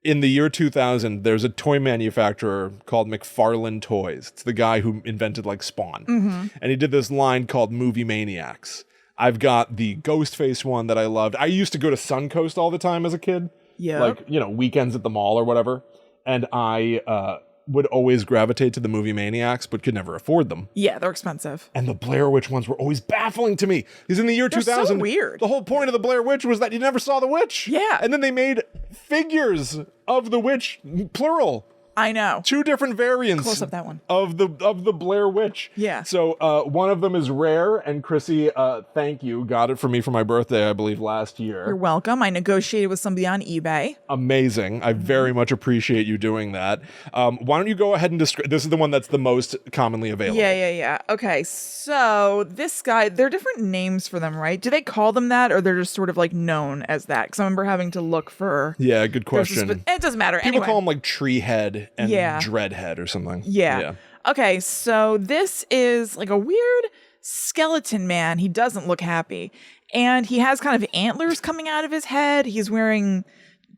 In the year 2000, there's a toy manufacturer called McFarlane Toys. It's the guy who invented like Spawn. And he did this line called Movie Maniacs. I've got the Ghostface one that I loved. I used to go to Suncoast all the time as a kid. Yeah. Like, weekends at the mall or whatever. And I would always gravitate to the Movie Maniacs, but could never afford them. Yeah, they're expensive. And the Blair Witch ones were always baffling to me. Because in the year 2000, so weird. The whole point of the Blair Witch was that you never saw the witch. Yeah. And then they made figures of the witch, plural. I know. 2 different variants. Close up that one. Of the Blair Witch. Yeah. So one of them is rare, and Chrissy, thank you, got it for me for my birthday, I believe, last year. You're welcome. I negotiated with somebody on eBay. Amazing. I very much appreciate you doing that. Why don't you go ahead and describe, this is the one that's the most commonly available. Yeah. Okay, so this guy, there are different names for them, right? Do they call them that, or they're just sort of like known as that? Because I remember having to look for... Yeah, good question. It doesn't matter. People call them like Tree Head and Dreadhead or something. Yeah. Okay, so this is like a weird skeleton man. He doesn't look happy. And he has kind of antlers coming out of his head. He's wearing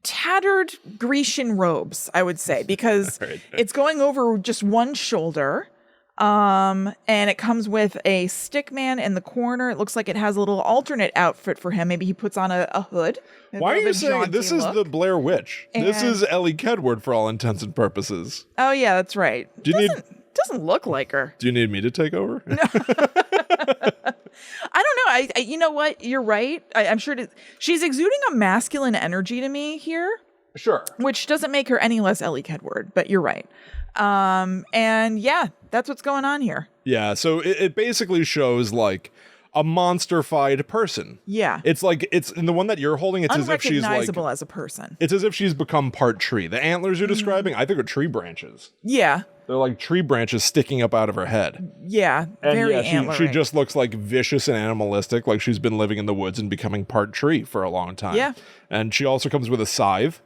tattered Grecian robes, I would say, because it's going over just one shoulder. And it comes with a stick man in the corner. It looks like it has a little alternate outfit for him. Maybe he puts on a hood. Why are you saying this is the Blair Witch? This is Ellie Kedward for all intents and purposes. Oh yeah, that's right. Doesn't look like her. Do you need me to take over? No. I don't know. You know what? You're right. I'm sure she's exuding a masculine energy to me here. Sure. Which doesn't make her any less Ellie Kedward, but you're right. And yeah, that's what's going on here. Yeah, so it basically shows like a monster-fied person. Yeah. It's like, it's in the one that you're holding, it's as if she's like... Unrecognizable as a person. It's as if she's become part tree. The antlers you're describing, I think are tree branches. Yeah. They're like tree branches sticking up out of her head. Yeah, very antlery. She just looks like vicious and animalistic, like she's been living in the woods and becoming part tree for a long time. Yeah. And she also comes with a scythe.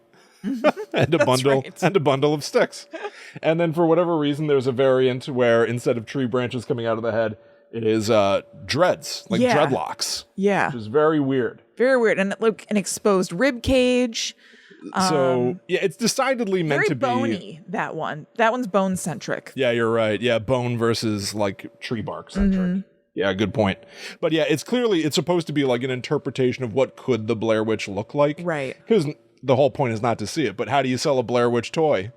and a bundle of sticks. And then for whatever reason, there's a variant where instead of tree branches coming out of the head, it is dreads, like dreadlocks. Yeah. Which is very weird. Very weird. And like an exposed rib cage. So yeah, it's decidedly meant Very to be bony, that one. That one's bone centric. Yeah, you're right. Yeah, bone versus like tree bark centric. Yeah, good point. But yeah, it's supposed to be like an interpretation of what could the Blair Witch look like. Right. Because the whole point is not to see it, but how do you sell a Blair Witch toy?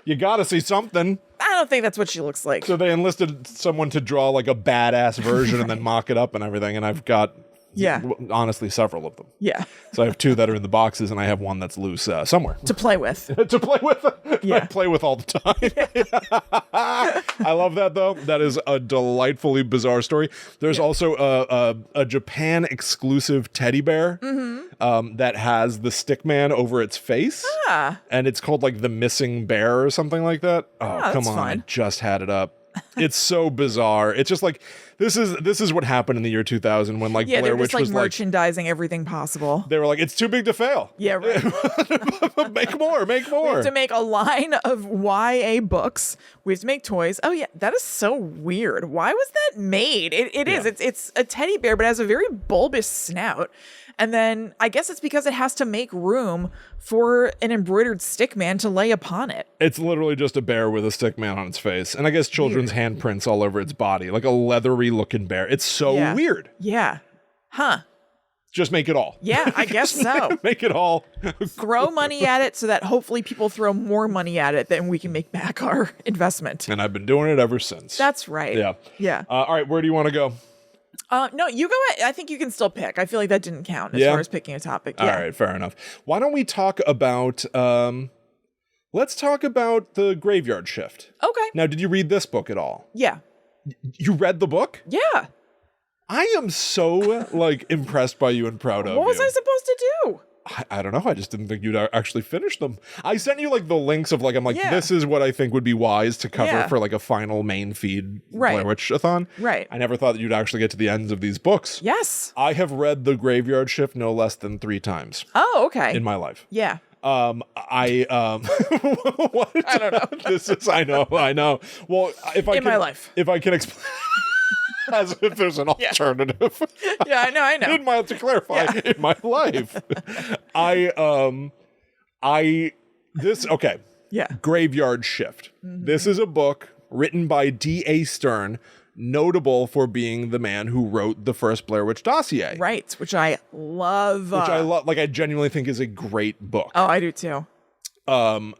You gotta see something. I don't think that's what she looks like. So they enlisted someone to draw like a badass version and then mock it up and everything, and I've got honestly several of them. Yeah. So I have 2 that are in the boxes and I have one that's loose somewhere. To play with. To play with. Yeah. I play with all the time. I love that though. That is a delightfully bizarre story. There's also a Japan exclusive teddy bear that has the stick man over its face. And it's called like the missing bear or something like that. Oh, come on. Fun. I just had it up. It's so bizarre. It's just like this is what happened in the year 2000 when like Blair Witch was like merchandising everything possible. They were like, it's too big to fail. Yeah, right. Make more. We have to make a line of YA books. We have to make toys. Oh yeah, that is so weird. Why was that made? It is. It's a teddy bear, but it has a very bulbous snout. And then I guess it's because it has to make room for an embroidered stick man to lay upon it. It's literally just a bear with a stick man on its face. And I guess children's handprints all over its body, like a leathery looking bear. It's so weird. Yeah. Huh. Just make it all. Yeah, I guess so. Make it all. Throw money at it so that hopefully people throw more money at it, then we can make back our investment. And I've been doing it ever since. That's right. Yeah. Yeah. All right, where do you want to go? No, you go. I think you can still pick. I feel like that didn't count as far as picking a topic. Yeah. All right, fair enough. Why don't we talk about? Let's talk about the Graveyard Shift. Okay. Now, did you read this book at all? Yeah. You read the book? Yeah. I am so like impressed by you and proud of you. What was I supposed to do? I don't know. I just didn't think you'd actually finish them. I sent you like the links of like, I'm like, this is what I think would be wise to cover for like a final main feed Blair Witch-a-thon. Right. I never thought that you'd actually get to the ends of these books. Yes. I have read The Graveyard Shift no less than 3 times. Oh, okay. In my life. Yeah. What? I don't know. I know. Well, my life. If I can explain. As if there's an alternative. Yeah, I know. To clarify, in my life. Graveyard Shift. This is a book written by D.A. Stern, notable for being the man who wrote the first Blair Witch dossier. Right, which I love. Like I genuinely think is a great book. Oh, I do too. And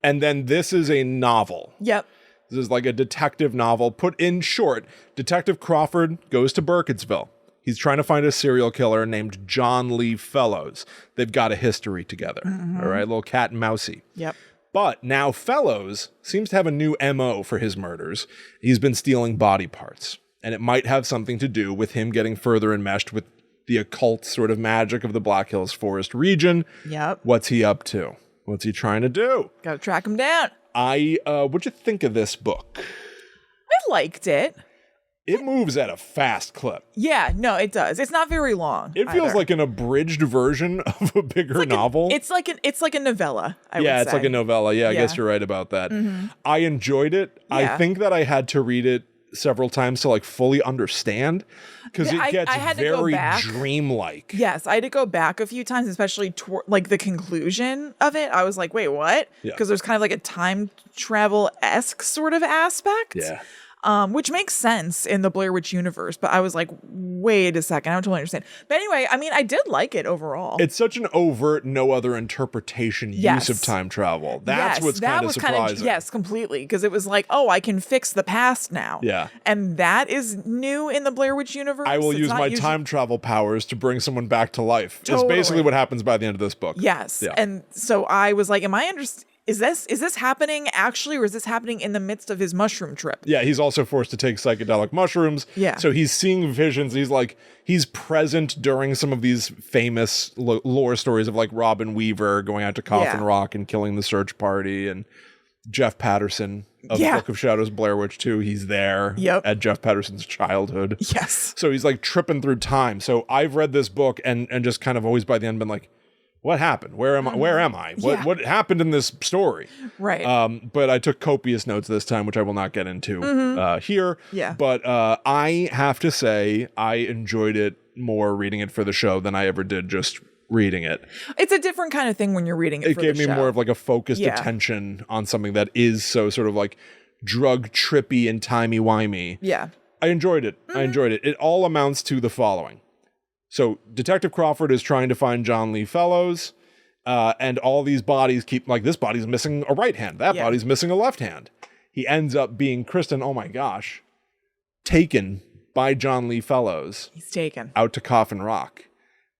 then this is a novel. Yep. This is like a detective novel. Put in short, Detective Crawford goes to Burkittsville. He's trying to find a serial killer named John Lee Fellows. They've got a history together. All right, little cat and mousey. Yep. But now Fellows seems to have a new MO for his murders. He's been stealing body parts. And it might have something to do with him getting further enmeshed with the occult sort of magic of the Black Hills Forest region. Yep. What's he up to? What's he trying to do? Gotta track him down. What'd you think of this book? I liked it. It moves at a fast clip. Yeah, no, it does. It's not very long. It feels like an abridged version of a bigger novel. It's like a novella. It's like a novella. Yeah, I guess you're right about that. I enjoyed it. Yeah. I think that I had to read it several times to like fully understand because it gets very dreamlike. Yes, I had to go back a few times, especially like the conclusion of it. I was like, wait, what? Because there's kind of like a time travel-esque sort of aspect. Yeah. Which makes sense in the Blair Witch universe, but I was like, wait a second, I don't totally understand. But anyway, I mean, I did like it overall. It's such an overt, no other interpretation use of time travel. That's what's kind of surprising. Yes, completely. Because it was like, oh, I can fix the past now. Yeah. And that is new in the Blair Witch universe. I will use my time travel powers to bring someone back to life. Totally. It's basically what happens by the end of this book. Yes. Yeah. And so I was like, is this happening actually, or is this happening in the midst of his mushroom trip? Yeah, he's also forced to take psychedelic mushrooms. Yeah. So he's seeing visions. He's present during some of these famous lore stories of like Robin Weaver going out to Coffin Rock and killing the search party, and Jeff Patterson of Book of Shadows, Blair Witch 2. He's there at Jeff Patterson's childhood. Yes. So he's like tripping through time. So I've read this book and just kind of always by the end been like, what happened? Where am I? Where am I? What happened in this story? Right. But I took copious notes this time, which I will not get into here. Yeah. But I have to say, I enjoyed it more reading it for the show than I ever did just reading it. It's a different kind of thing when you're reading it for the show. It gave me more of like a focused attention on something that is so sort of like drug trippy and timey-wimey. Yeah. I enjoyed it. I enjoyed it. It all amounts to the following. So Detective Crawford is trying to find John Lee Fellows, and all these bodies keep, like, this body's missing a right hand. That body's missing a left hand. He ends up being, Kristen, oh my gosh, taken by John Lee Fellows. He's taken. Out to Coffin Rock,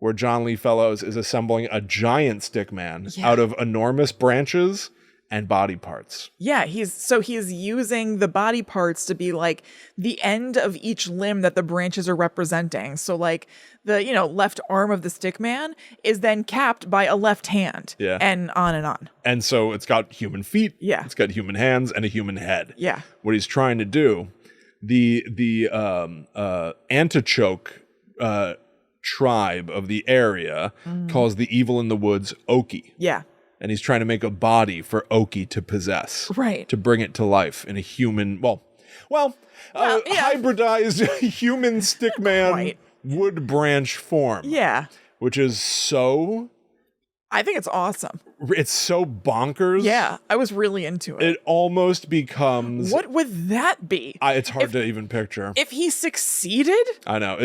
where John Lee Fellows is assembling a giant stick man out of enormous branches and body parts. Yeah, he's using the body parts to be like the end of each limb that the branches are representing. So like the, left arm of the stick man is then capped by a left hand. Yeah. And on and on. And so it's got human feet. Yeah. It's got human hands and a human head. Yeah. What he's trying to do, the Antichoke tribe of the area calls the evil in the woods Oki. Yeah. And he's trying to make a body for Oki to possess. Right. To bring it to life in a human, hybridized human stickman wood branch form. Yeah. Which is so... I think it's awesome. It's so bonkers. Yeah, I was really into it. It almost becomes... What would that be? It's hard to even picture. If he succeeded? I know.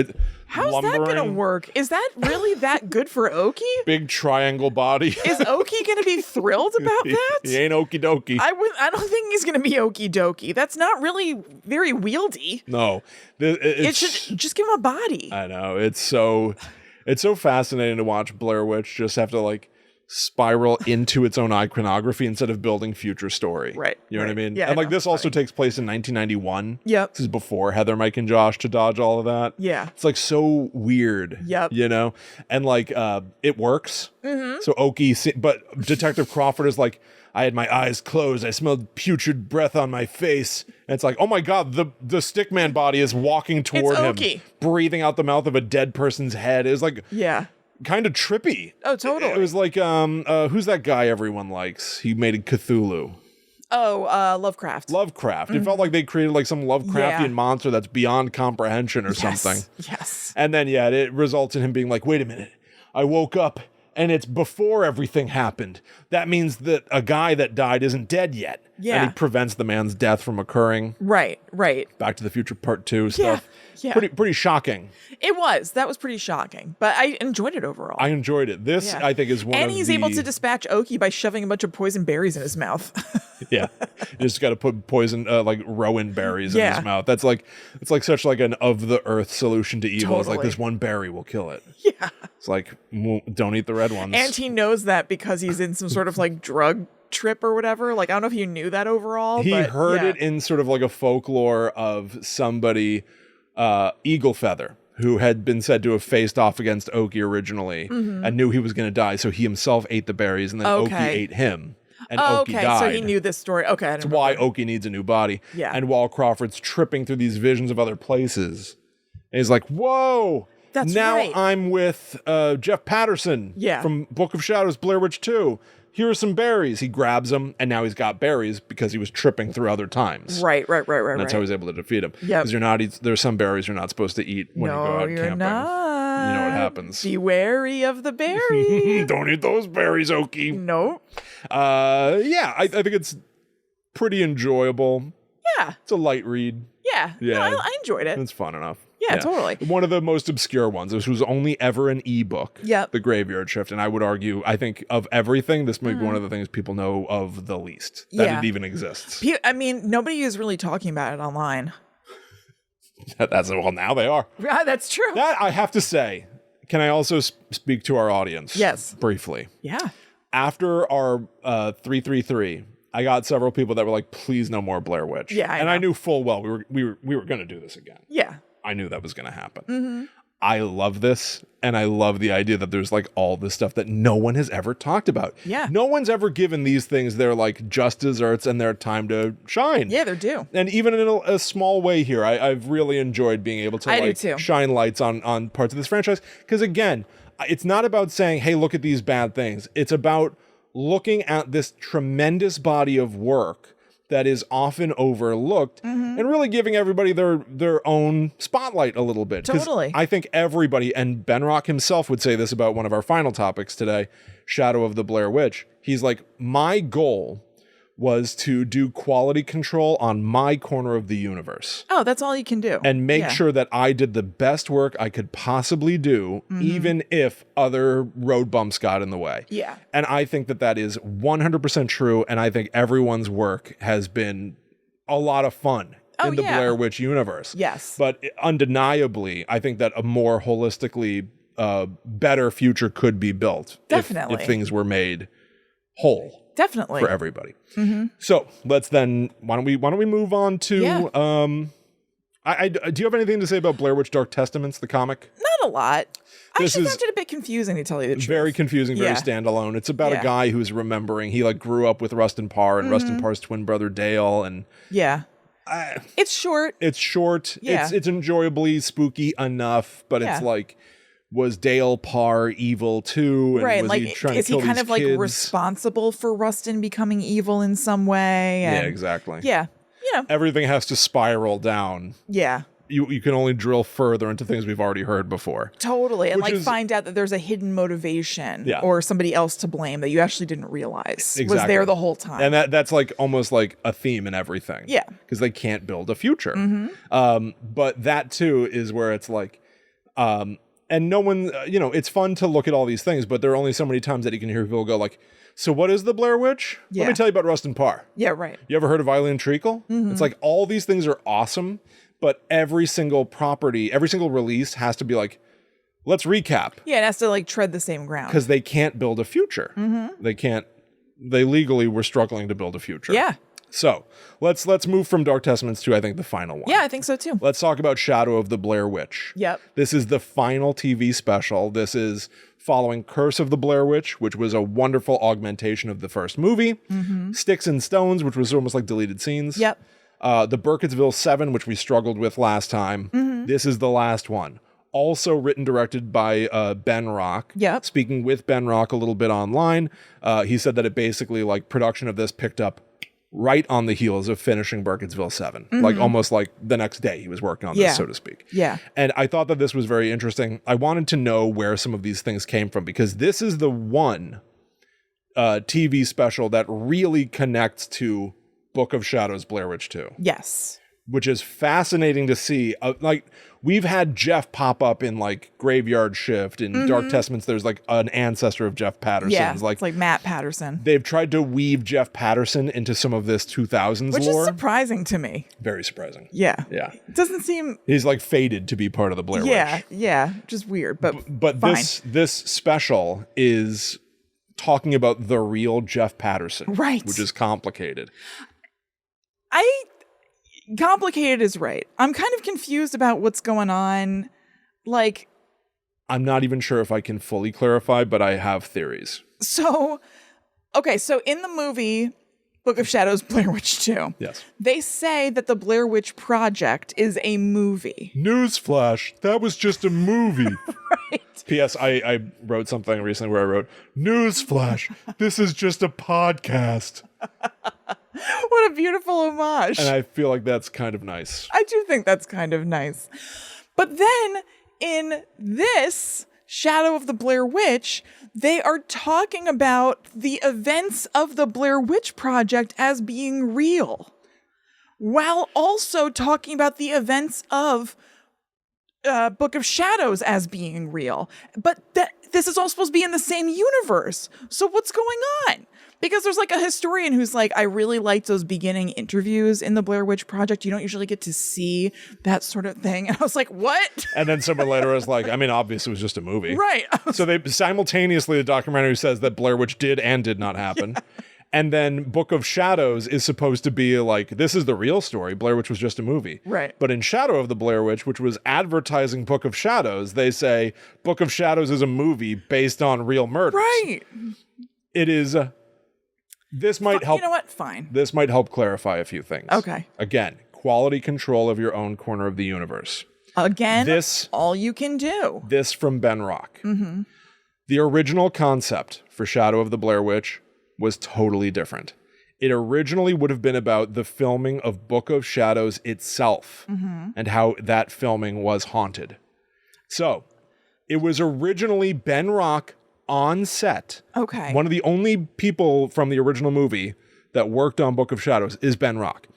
How's that going to work? Is that really that good for Oki? Big triangle body. Is Oki going to be thrilled about that? He ain't okie dokie. I don't think he's going to be okie dokie. That's not really very wieldy. No. It should just give him a body. I know. It's so fascinating to watch Blair Witch just have to like spiral into its own iconography instead of building future story. Right. You know what I mean? Yeah, and like this also takes place in 1991. Yep. This is before Heather, Mike, and Josh to dodge all of that. Yeah. It's like so weird. Yep. And like it works. Mm-hmm. So Oki, but Detective Crawford is like, I had my eyes closed. I smelled putrid breath on my face. And it's like, oh my God, the stickman body is walking toward him, breathing out the mouth of a dead person's head. It was like, kind of trippy. Oh, totally. It was like, who's that guy everyone likes? He made Cthulhu. Oh, Lovecraft. It felt like they created like some Lovecraftian monster that's beyond comprehension or something. Yes. And then, it results in him being like, wait a minute. I woke up and it's before everything happened. That means that a guy that died isn't dead yet. Yeah. And he prevents the man's death from occurring. Right. Back to the Future Part 2 stuff. Yeah. Pretty shocking. It was. That was pretty shocking. But I enjoyed it overall. I enjoyed it. This, I think, is one of the... And he's able to dispatch Oki by shoving a bunch of poison berries in his mouth. Yeah. You just got to put poison, like rowan berries in his mouth. That's like, it's like such like an of the earth solution to evil. It's like this one berry will kill it. Yeah. It's like, don't eat the red ones. And he knows that because he's in some sort of like drug trip or whatever. Like, I don't know if you knew that overall. He heard it in sort of like a folklore of somebody, Eagle Feather, who had been said to have faced off against Oki originally and knew he was going to die. So he himself ate the berries and then Oki ate him. And Oki died. So he knew this story. Okay. That's why Oki needs a new body. Yeah. And while Crawford's tripping through these visions of other places, he's like, whoa. That's now right. I'm with Jeff Patterson from Book of Shadows, Blair Witch 2. Here are some berries. He grabs them, and now he's got berries because he was tripping through other times. Right. And that's how he's able to defeat him. Yeah. Because there's some berries you're not supposed to eat when you go out camping. Not. You know what happens. Be wary of the berry. Don't eat those berries, Oki. No. I think it's pretty enjoyable. Yeah. It's a light read. Yeah. No, I enjoyed it. It's fun enough. Yeah, totally. One of the most obscure ones. This was only ever an ebook. Yep. The Graveyard Shift. And I would argue, I think of everything, this might be one of the things people know of the least. That it even exists. I mean, nobody is really talking about it online. Now they are. Yeah, that's true. That I have to say. Can I also speak to our audience? Yes. Briefly. Yeah. After our 333, I got several people that were like, please no more Blair Witch. Yeah, I knew full well we were going to do this again. Yeah. I knew that was going to happen. I love this, and I love the idea that there's like all this stuff that no one has ever talked about. Yeah. No one's ever given these things their like just desserts and their time to shine. Yeah, they're due. And even in a small way here, I've really enjoyed being able to shine lights on parts of this franchise. Because again, It's not about saying, hey, look at these bad things. It's about looking at this tremendous body of work that is often overlooked and really giving everybody their own spotlight a little bit. 'Cause Totally. I think everybody, and Ben Rock himself would say this about one of our final topics today, Shadow of the Blair Witch. He's like, my goal was to do quality control on my corner of the universe. Oh, that's all you can do. And make sure that I did the best work I could possibly do, even if other road bumps got in the way. Yeah. And I think that is 100% true. And I think everyone's work has been a lot of fun in the Blair Witch universe. Yes. But undeniably, I think that a more holistically better future could be built. Definitely. If things were made whole. Definitely. For everybody. So let's then, why don't we move on to, do you have anything to say about Blair Witch Dark Testaments, the comic? Not a lot. I This actually is found it a bit confusing, to tell you the truth. very confusing, very Yeah. standalone. It's about a Yeah. guy who's remembering, he like grew up with Rustin Parr and Rustin Parr's twin brother Dale, and Yeah. It's short. it's short. Yeah. It's enjoyably spooky enough, but it's Yeah. like, was Dale Parr evil too? And Right. was Like, he trying is to kill he kind these of like kids? responsible for Rustin becoming evil in some way? Yeah, And exactly. Yeah. You know. Everything has to spiral down. Yeah. You can only drill further into things we've already heard before. Totally. And Which like is- find out that there's a hidden motivation Yeah. or somebody else to blame that you actually didn't realize was Exactly. there the whole time. And that's like almost like a theme in everything. Yeah. Because they can't build a future. But that too is where it's like, and no one, it's fun to look at all these things, but there are only so many times that you can hear people go like, so what is the Blair Witch? Let Yeah. me tell you about Rustin Parr. Yeah, right. You ever heard of Eileen Treacle? It's like all these things are awesome, but every single property, every single release has to be like, let's recap. Yeah, it has to like tread the same ground. Because they can't build a future. They legally were struggling to build a future. Yeah. So let's move from Dark Testaments to, I think, the final one. Yeah, I think so too. Let's talk about Shadow of the Blair Witch. Yep. This is the final TV special. This is following Curse of the Blair Witch, which was a wonderful augmentation of the first movie. Sticks and Stones, which was almost like deleted scenes. Yep. The Burkittsville 7, which we struggled with last time. This is the last one. Also written, directed by Ben Rock. Yep. Speaking with Ben Rock a little bit online, he said that it basically, like, production of this picked up right on the heels of finishing Burkittsville 7. Like, almost like the next day he was working on this, so to speak. Yeah. And I thought that this was very interesting. I wanted to know where some of these things came from, because this is the one TV special that really connects to Book of Shadows Blair Witch 2. Yes. Which is fascinating to see. Like, we've had Jeff pop up in like Graveyard Shift. In Dark Testaments, there's like an ancestor of Jeff Patterson's. Yeah, it's like Matt Patterson. They've tried to weave Jeff Patterson into some of this 2000s Which lore. is surprising to me. Very surprising. Yeah. Yeah. It doesn't seem... He's like fated to be part of the Blair Witch. Yeah. Just weird, but fine. this special is talking about the real Jeff Patterson. Right. Which is complicated. Complicated is right. I'm kind of confused about what's going on. Like, I'm not even sure if I can fully clarify, but I have theories. so in the movie Book of Shadows Blair Witch 2, Yes. they say that the Blair Witch Project is a movie. Newsflash, that was just a movie. Right. P.S. I wrote something recently where I wrote, Newsflash, this is just a podcast. What a beautiful homage. And I feel like that's kind of nice. I do think that's kind of nice. But then in this Shadow of the Blair Witch, they are talking about the events of the Blair Witch Project as being real, while also talking about the events of Book of Shadows as being real. But this is all supposed to be in the same universe. So what's going on? Because there's like a historian who's like, I really liked those beginning interviews in the Blair Witch Project. You don't usually get to see that sort of thing. And I was like, what? And then someone later was like, I mean, obviously it was just a movie. Right. So they simultaneously, the documentary says that Blair Witch did and did not happen. Yeah. And then Book of Shadows is supposed to be like, this is the real story. Blair Witch was just a movie. Right. But in Shadow of the Blair Witch, which was advertising Book of Shadows, they say Book of Shadows is a movie based on real murders. Right. It is... This might help. You know what? Fine. This might help clarify a few things. Okay. Again, quality control of your own corner of the universe. Again, This all you can do. This from Ben Rock. The original concept for Shadow of the Blair Witch was totally different. It originally would have been about the filming of Book of Shadows itself and how that filming was haunted. So, it was originally Ben Rock on set. Okay. One of the only people from the original movie that worked on Book of Shadows is Ben Rock.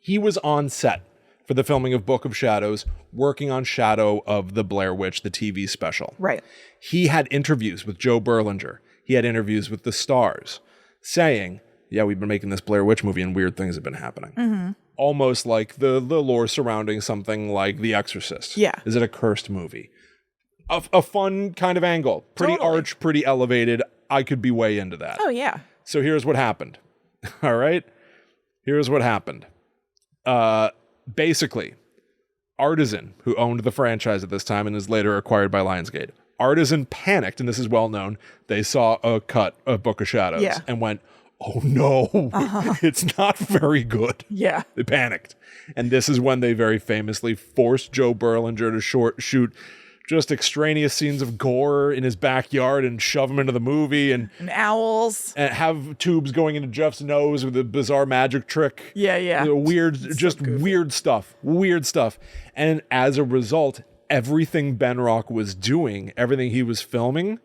He was on set for the filming of Book of Shadows, working on Shadow of the Blair Witch, the TV special. Right. He had interviews with Joe Berlinger. He had interviews with the stars saying, yeah, we've been making this Blair Witch movie and weird things have been happening. Almost like the lore surrounding something like The Exorcist. Yeah. Is it a cursed movie? A fun kind of angle. Pretty Totally. arch, pretty elevated. I could be way into that. Oh, yeah. So here's what happened. All right? Here's what happened. Basically, Artisan, who owned the franchise at this time and is later acquired by Lionsgate, Artisan panicked, and this is well known. They saw a cut of Book of Shadows and went, oh no, it's not very good. Yeah. They panicked. And this is when they very famously forced Joe Berlinger to shoot just extraneous scenes of gore in his backyard and shove him into the movie and owls. And have tubes going into Jeff's nose with a bizarre magic trick. Yeah, yeah. Weird, just weird stuff. Weird stuff. And as a result, everything Ben Rock was doing, everything he was filming,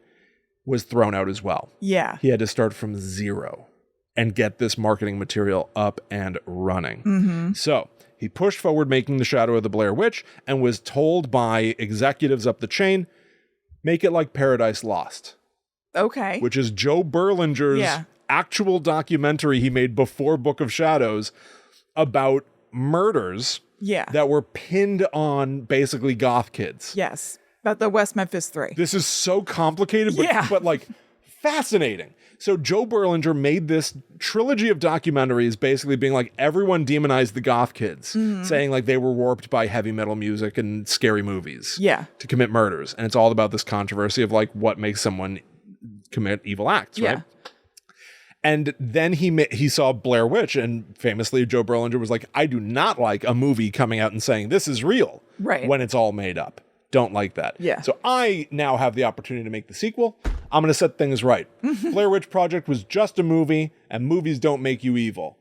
was thrown out as well. Yeah. He had to start from zero and get this marketing material up and running. So he pushed forward making the Shadow of the Blair Witch and was told by executives up the chain, make it like Paradise Lost. Okay. Which is Joe Berlinger's actual documentary he made before Book of Shadows about murders that were pinned on basically goth kids. Yes. About the West Memphis 3. This is so complicated, but like fascinating. So Joe Berlinger made this trilogy of documentaries basically being like everyone demonized the goth kids, saying like they were warped by heavy metal music and scary movies to commit murders. And it's all about this controversy of like what makes someone commit evil acts, right? And then he saw Blair Witch, and famously Joe Berlinger was like, I do not like a movie coming out and saying this is real when it's all made up. Don't like that. Yeah. So I now have the opportunity to make the sequel. I'm going to set things right. Blair Witch Project was just a movie, and movies don't make you evil.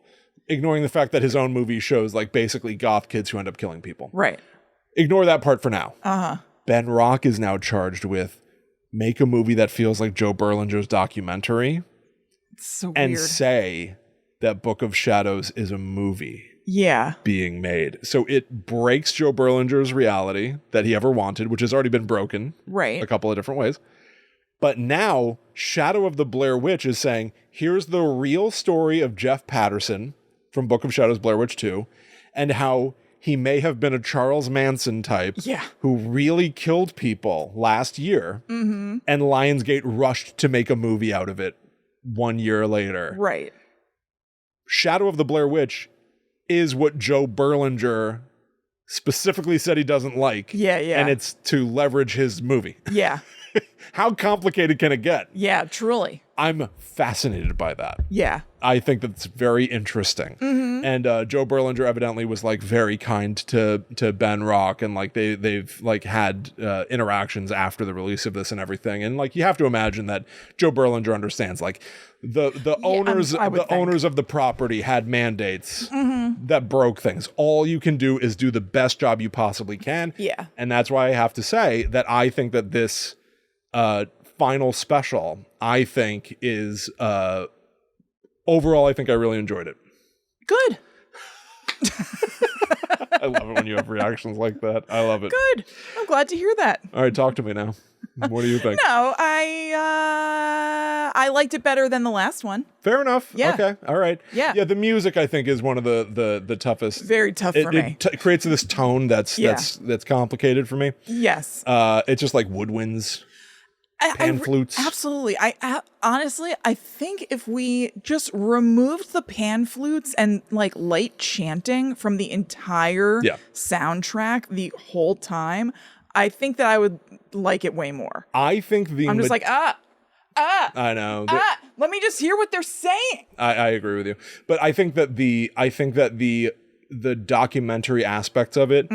Ignoring the fact that his own movie shows like basically goth kids who end up killing people. Right. Ignore that part for now. Ben Rock is now charged with make a movie that feels like Joe Berlinger's documentary. It's so and weird. say that Book of Shadows is a movie. Yeah. Being made. So it breaks Joe Berlinger's reality that he ever wanted, which has already been broken. Right. A couple of different ways. But now Shadow of the Blair Witch is saying, here's the real story of Jeff Patterson from Book of Shadows, Blair Witch 2, and how he may have been a Charles Manson type who really killed people last year. And Lionsgate rushed to make a movie out of it 1 year later. Right. Shadow of the Blair Witch is what Joe Berlinger specifically said he doesn't like. Yeah, yeah. And it's to leverage his movie. Yeah. How complicated can it get? Yeah, truly. I'm fascinated by that. Yeah. I think that's very interesting. And Joe Berlinger evidently was like very kind to Ben Rock, and like they've like had interactions after the release of this and everything. And like you have to imagine that Joe Berlinger understands like the owners of the property had mandates that broke things. All you can do is do the best job you possibly can. Yeah. And that's why I have to say that I think that this final special, I think, is overall, I think I really enjoyed it. Good. I love it when you have reactions like that. I love it. Good. I'm glad to hear that. All right, talk to me now. What do you think? No, I liked it better than the last one. Fair enough. Yeah. Okay. All right. Yeah. Yeah. The music, I think, is one of the toughest. Very tough for me. It creates this tone that's complicated for me. Yes. It's just like woodwinds. Pan flutes. Absolutely. I honestly, I think if we just removed the pan flutes and like light chanting from the entire soundtrack the whole time, I think that I would like it way more. I think I'm just like, I know. Let me just hear what they're saying. I agree with you. But I think that the the documentary aspects of it,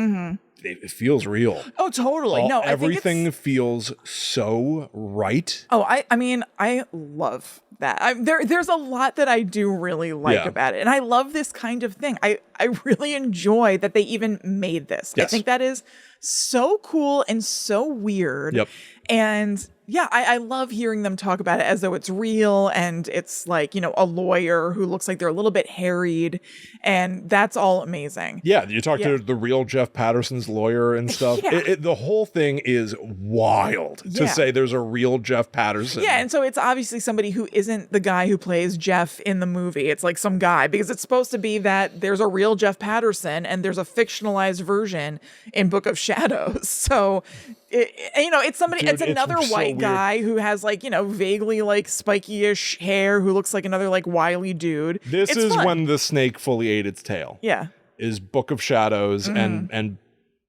it feels real. Oh, totally. No, everything feels so right. Oh, I mean, I love that. There's a lot that I do really like about it. And I love this kind of thing. I really enjoy that they even made this. Yes. I think that is so cool and so weird. Yep. And yeah, I love hearing them talk about it as though it's real and it's like, a lawyer who looks like they're a little bit harried, and that's all amazing. Yeah, you talk to the real Jeff Patterson's lawyer and stuff. The whole thing is wild to say there's a real Jeff Patterson. Yeah, and so it's obviously somebody who isn't the guy who plays Jeff in the movie. It's like some guy, because it's supposed to be that there's a real Jeff Patterson and there's a fictionalized version in Book of Shadows. So it's somebody. Dude, it's another white guy who has like vaguely like spiky-ish hair, who looks like another like wily dude. This is fun. When the snake fully ate its tail. Yeah, is Book of Shadows and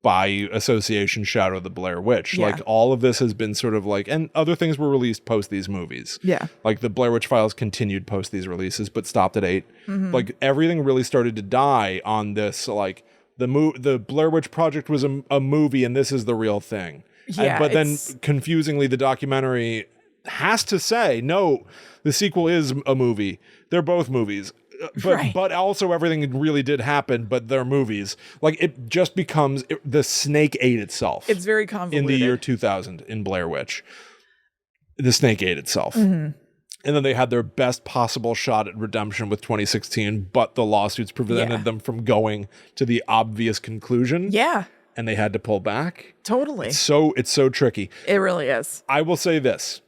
by association Shadow of the Blair Witch. Yeah. Like all of this has been sort of like, and other things were released post these movies. Yeah, like the Blair Witch Files continued post these releases, but stopped at 8. Like everything really started to die on this. Like the Blair Witch Project was a movie, and this is the real thing. Yeah, but then confusingly, the documentary has to say, no, the sequel is a movie. They're both movies. But also everything really did happen, but they're movies. Like it just becomes, the snake ate itself. It's very convoluted. In the year 2000 in Blair Witch. The snake ate itself. And then they had their best possible shot at redemption with 2016, but the lawsuits prevented them from going to the obvious conclusion. Yeah. And they had to pull back. Totally. It's so tricky. It really is. I will say this.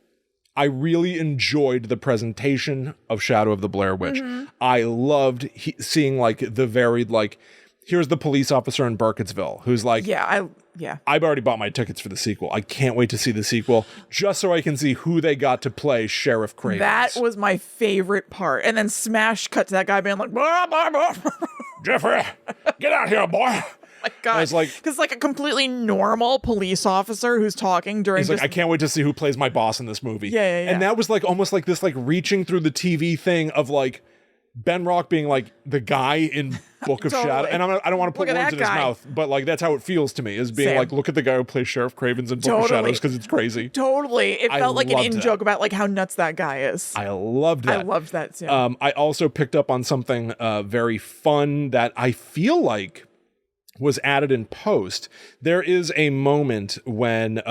I really enjoyed the presentation of Shadow of the Blair Witch. I loved seeing like the varied, like, here's the police officer in Burkittsville who's like, I've already bought my tickets for the sequel. I can't wait to see the sequel just so I can see who they got to play Sheriff Cravens. That was my favorite part. And then smash cut to that guy being like, blah, blah, blah. Jeffrey, get out here, boy. My God. It's like, because like a completely normal police officer who's talking during. He's like, I can't wait to see who plays my boss in this movie. Yeah. And that was like almost like this, like reaching through the TV thing of like Ben Rock being like the guy in Book of Shadows. And I don't want to put words in his mouth, but like that's how it feels to me, is being like, look at the guy who plays Sheriff Cravens in Book of Shadows, because it's crazy. Totally. It felt like an in-joke about like how nuts that guy is. I loved that. I loved that too. I also picked up on something very fun that I feel like was added in post. There is a moment when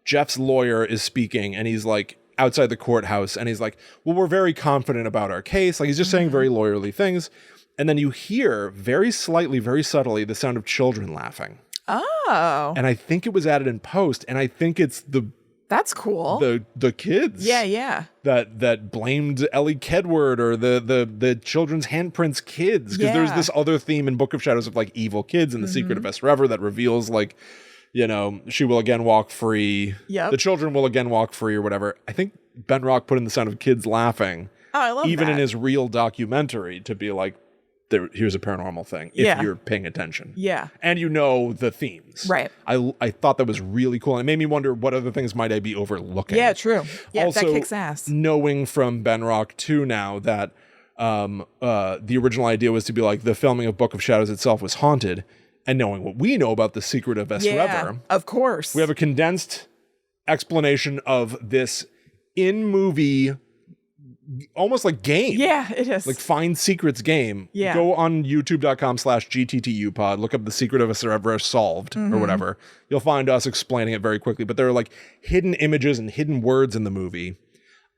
Jeff's lawyer is speaking and he's like outside the courthouse and he's like, well, we're very confident about our case. Like he's just saying very lawyerly things. And then you hear very slightly, very subtly, the sound of children laughing. Oh. And I think it was added in post. And I think it's that's cool. The kids. Yeah. That blamed Ellie Kedward or the children's handprints kids. Because there's this other theme in Book of Shadows of like evil kids and the secret of Esrever that reveals like, she will again walk free. Yep. The children will again walk free or whatever. I think Ben Rock put in the sound of kids laughing. Oh, I love even that. in his real documentary, to be like, here's a paranormal thing if you're paying attention. Yeah. And the themes. Right. I thought that was really cool. And it made me wonder what other things might I be overlooking. Yeah, true. Yeah, also, that kicks ass. Knowing from Ben Rock too now that the original idea was to be like the filming of Book of Shadows itself was haunted, and knowing what we know about the secret of Esrever. Yeah, of course. We have a condensed explanation of this in-movie almost like game. Yeah, it is. Like Find Secrets game. Yeah. Go on youtube.com/GTTUpod. Look up the secret of Esrever solved or whatever. You'll find us explaining it very quickly. But there are like hidden images and hidden words in the movie.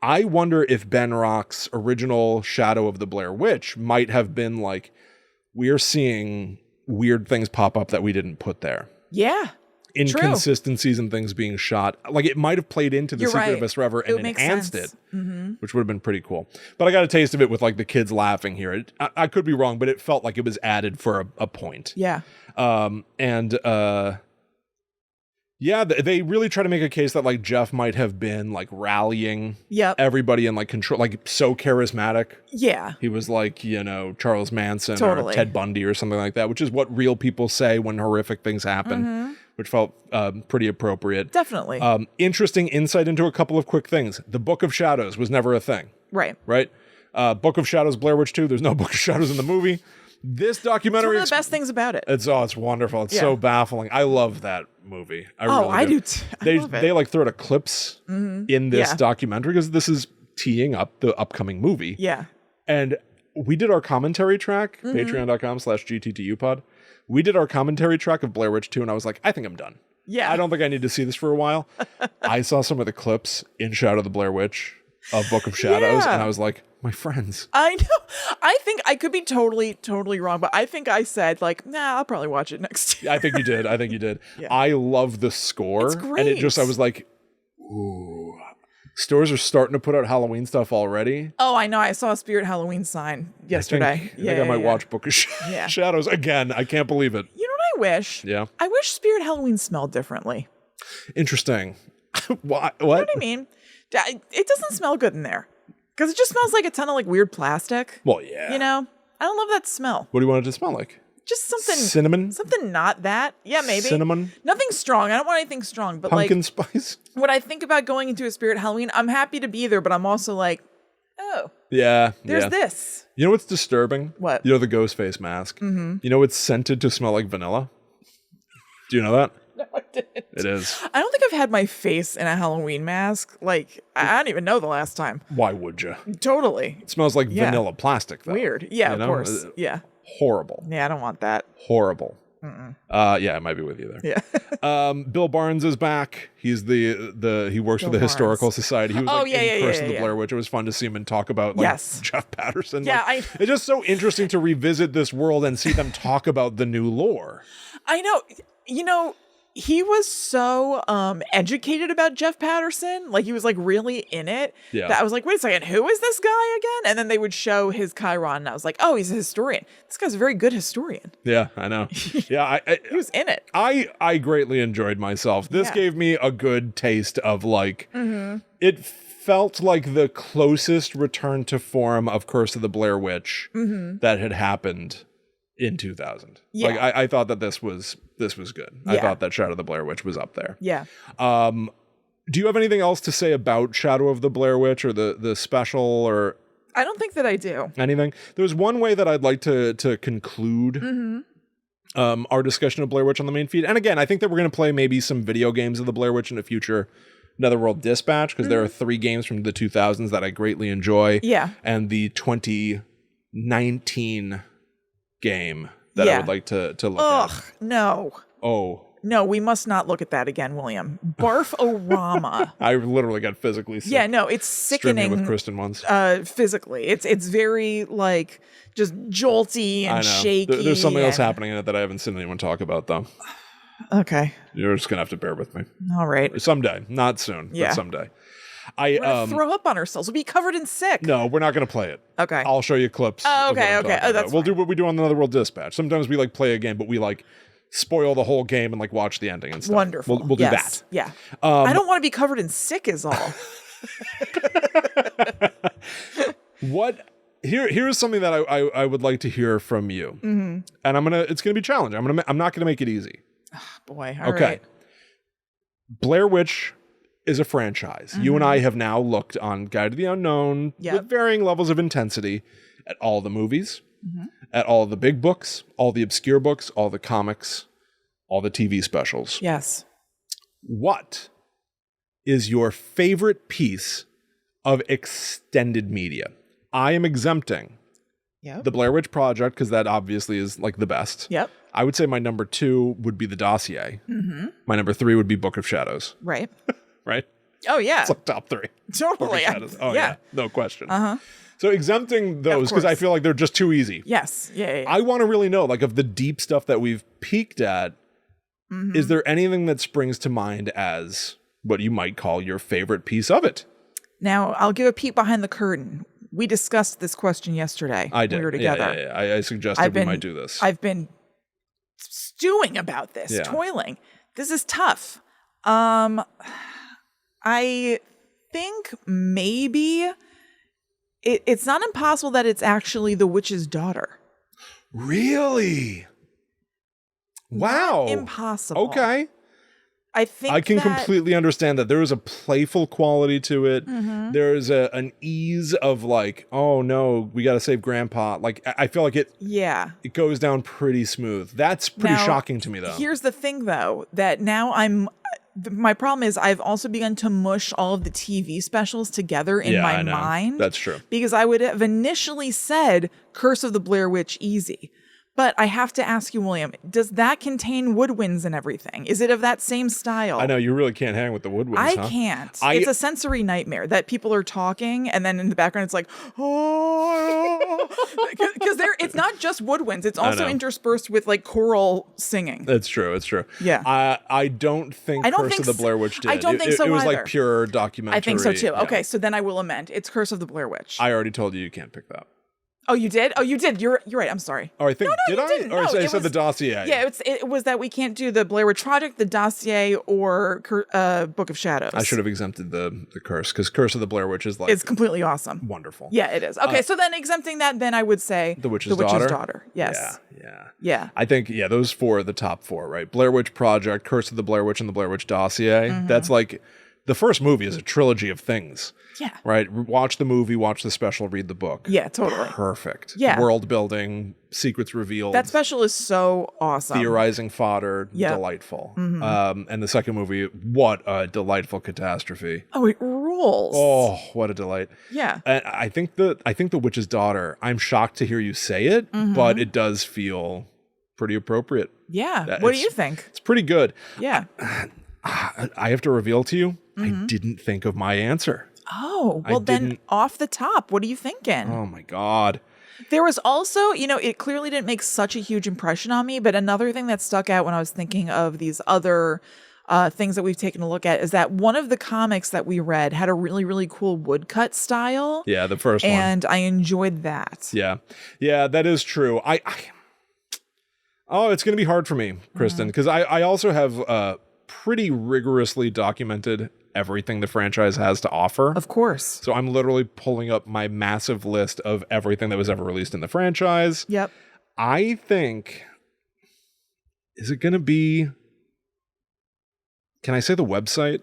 I wonder if Ben Rock's original Shadow of the Blair Witch might have been like, we're seeing weird things pop up that we didn't put there. Yeah. Inconsistencies and things being shot. Like it might have played into the secret of Esrever and enhanced it, which would have been pretty cool. But I got a taste of it with like the kids laughing here. I could be wrong, but it felt like it was added for a point. Yeah. They really try to make a case that like Jeff might have been like rallying everybody and like control, like so charismatic. Yeah. He was like, Charles Manson or Ted Bundy or something like that, which is what real people say when horrific things happen. Which felt pretty appropriate. Definitely. Interesting insight into a couple of quick things. The Book of Shadows was never a thing. Right. Right? Book of Shadows, Blair Witch 2, there's no Book of Shadows in the movie. This It's documentary one of the best things about it. it's wonderful. It's Yeah. so baffling. I love that movie. I do too. I love it. They like throw an eclipse in this Yeah. documentary because this is teeing up the upcoming movie. Yeah. And we did our commentary track, patreon.com/GTTUpod. We did our commentary track of Blair Witch 2, and I was like, I think I'm done. Yeah. I don't think I need to see this for a while. I saw some of the clips in Shadow of the Blair Witch of Book of Shadows, Yeah. and I was like, my friends. I know. I think I could be totally wrong, but I think I said like, nah, I'll probably watch it next year. I think you did. I think you did. Yeah. I love the score. It's And it just, I great. was like, ooh. Stores are starting to put out Halloween stuff already. Oh, I know. I saw a Spirit Halloween sign yesterday. I think I might watch Book of Yeah. Shadows again. I can't believe it. You know what I wish? Yeah. I wish Spirit Halloween smelled differently. Interesting. What? You know what I mean? It doesn't smell good in there because it just smells like a ton of like weird plastic. Well, yeah. You know, I don't love that smell. What do you want it to smell like? Just something Cinnamon? something not that. Yeah, maybe Cinnamon? Nothing strong. I don't want anything strong, but Pumpkin like spice? when I think about going into a Spirit Halloween, I'm happy to be there, but I'm also like, oh, Yeah. there's this. You know what's disturbing? What? You know the ghost face mask? Mm-hmm. You know it's scented to smell like vanilla? Do you know that? No, I didn't. It is. I don't think I've had my face in a Halloween mask. Like, I don't even know the last time. Why would you? totally. It smells like Yeah. vanilla plastic, though. Weird. Yeah, You of know? course. Yeah. Horrible. Yeah, I don't want that. Horrible. Yeah, I might be with you there. Yeah. Bill Barnes is back. He's he works for the Bill Historical Barnes. Society. He was Oh, like yeah, in yeah, person yeah, the yeah. Blair Witch. It was fun to see him and talk about like Yes. Jeff Patterson. Yeah, Like, it's just so interesting to revisit this world and see them talk about the new lore. I know. You know, he was so educated about Jeff Patterson. Like, he was like really in it. Yeah. That I was like, wait a second, who is this guy again? And then they would show his Chiron, and I was like, oh, he's a historian. This guy's a very good historian. Yeah, I know. Yeah, He was in it. I greatly enjoyed myself. This Yeah. gave me a good taste of like it felt like the closest return to form of Curse of the Blair Witch that had happened in 2000. Yeah. Like I thought that this was good. I Yeah. thought that Shadow of the Blair Witch was up there. Yeah. Do you have anything else to say about Shadow of the Blair Witch or the special or I don't think that I do. anything? There's one way that I'd like to conclude our discussion of Blair Witch on the main feed. And again, I think that we're going to play maybe some video games of the Blair Witch in the future Netherworld Dispatch, because there are 3 games from the 2000s that I greatly enjoy. Yeah. And the 2019 game that I Yeah. would like to look Ugh, at. no. Oh, No, we must not look at that again, William. Barf-O-Rama. I literally got physically sick. Yeah, no, it's Streaming sickening. with Kristen once. Physically. It's very like just jolty I and know. shaky. There's something else and- happening in it that I haven't seen anyone talk about, though. Okay. You're just going to have to bear with me. All right. Someday. Not soon, Yeah. but someday. We're gonna throw up on ourselves. We'll be covered in sick. No, we're not going to play it. Okay. I'll show you clips. Oh, of what okay, I'm okay. talking Oh, about. that's We'll fine. do what we do on the Netherworld Dispatch. Sometimes we like play a game, but we like spoil the whole game and like watch the ending and stuff. Wonderful. We'll do Yes. that. Yeah. I don't want to be covered in sick is all. What? Here's something that I would like to hear from you, and it's gonna be challenging. I'm not gonna make it easy. Boy. All Okay. right. Blair Witch is a franchise. You and I have now looked on Guide to the Unknown Yep. with varying levels of intensity at all the movies, at all the big books, all the obscure books, all the comics, all the TV specials. Yes. What is your favorite piece of extended media? I am exempting Yep. the Blair Witch Project because that obviously is like the best. Yep. I would say my number 2 would be the dossier. My number 3 would be Book of Shadows, Right. right? Oh yeah. It's like top 3. Book of Totally. Shadows. Oh yeah, no question. Uh-huh. So exempting those because I course. feel like they're just too easy. Yes. Yeah. I want to really know, like, of the deep stuff that we've peeked at, is there anything that springs to mind as what you might call your favorite piece of it? Now I'll give a peek behind the curtain. We discussed this question yesterday. I did. We were together. Yeah. I suggested we might do this. I've been stewing about this, Yeah. toiling. This is tough. I think maybe it's not impossible that it's actually the witch's daughter. Really? Wow. Not impossible. Okay. I can completely understand that there is a playful quality to it. There's an ease of like, oh no, we got to save grandpa. Like, I feel like it goes down pretty smooth. That's pretty shocking to me, though. Here's the thing, though, that now my problem is I've also begun to mush all of the TV specials together in my mind. That's true. Because I would have initially said Curse of the Blair Witch easy. But I have to ask you, William, does that contain woodwinds and everything? Is it of that same style? I know, you really can't hang with the woodwinds, I can't. It's a sensory nightmare that people are talking, and then in the background it's like, oh, because it's not just woodwinds. It's also interspersed with like choral singing. That's true. It's true. Yeah. I don't think Curse of the Blair Witch did. I don't think so It was either. like pure documentary. I think so too. Yeah. Okay, so then I will amend. It's Curse of the Blair Witch. I already told you can't pick that. Oh, you did? Oh, you did. You're right. I'm sorry. Oh, I think did I? Didn't. Or No, I said the dossier. Yeah, it was that we can't do the Blair Witch Project, the dossier, or Book of Shadows. I should have exempted the curse, because Curse of the Blair Witch is like, it's completely awesome. Wonderful. Yeah, it is. Okay, so then exempting that, then I would say The Witch's Daughter. Yes. Yeah. I think those four are the top four, right? Blair Witch Project, Curse of the Blair Witch, and the Blair Witch Dossier. That's like the first movie is a trilogy of things. Yeah. Right? Watch the movie, watch the special, read the book. Yeah, totally. Perfect. Yeah. World building, secrets revealed. That special is so awesome. Theorizing fodder, delightful. And the second movie, what a delightful catastrophe. Oh, it rules. Oh, what a delight. Yeah. And I think the Witch's Daughter, I'm shocked to hear you say it, but it does feel pretty appropriate. Yeah. What do you think? It's pretty good. Yeah. I have to reveal to you, I didn't think of my answer. Oh, well then off the top, what are you thinking? Oh my God. There was also, it clearly didn't make such a huge impression on me, but another thing that stuck out when I was thinking of these other things that we've taken a look at is that one of the comics that we read had a really, really cool woodcut style. Yeah, the first one. And I enjoyed that. Yeah. Yeah, that is true. Oh, it's going to be hard for me, Kristen, because I also have pretty rigorously documented everything the franchise has to offer. Of course. So I'm literally pulling up my massive list of everything that was ever released in the franchise. Yep. I think, is it going to be, can I say the website?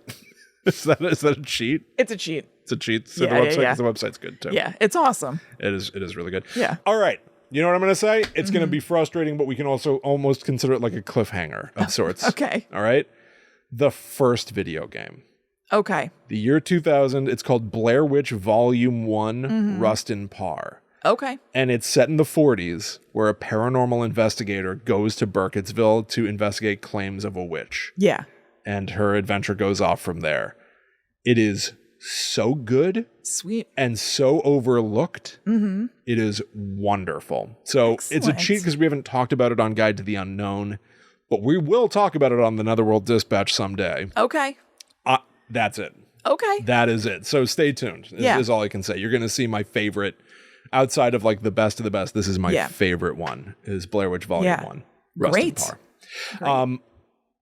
Is that a cheat? It's a cheat. It's a cheat. So the website, because the website's good too. Yeah, it's awesome. It is really good. Yeah. All right. You know what I'm going to say? It's going to be frustrating, but we can also almost consider it like a cliffhanger of sorts. Okay. All right. The first video game. Okay. The year 2000. It's called Blair Witch Volume 1, Rust and Par. Okay. And it's set in the 40s, where a paranormal investigator goes to Burkittsville to investigate claims of a witch. Yeah. And her adventure goes off from there. It is so good. Sweet. And so overlooked. It is wonderful. So It's a cheat because we haven't talked about it on Guide to the Unknown, but we will talk about it on the Netherworld Dispatch someday. Okay. That's it. Okay. That is it. So stay tuned is all I can say. You're going to see my favorite, outside of like the best of the best, this is my favorite one, is Blair Witch Volume 1. Rust and Par. Great.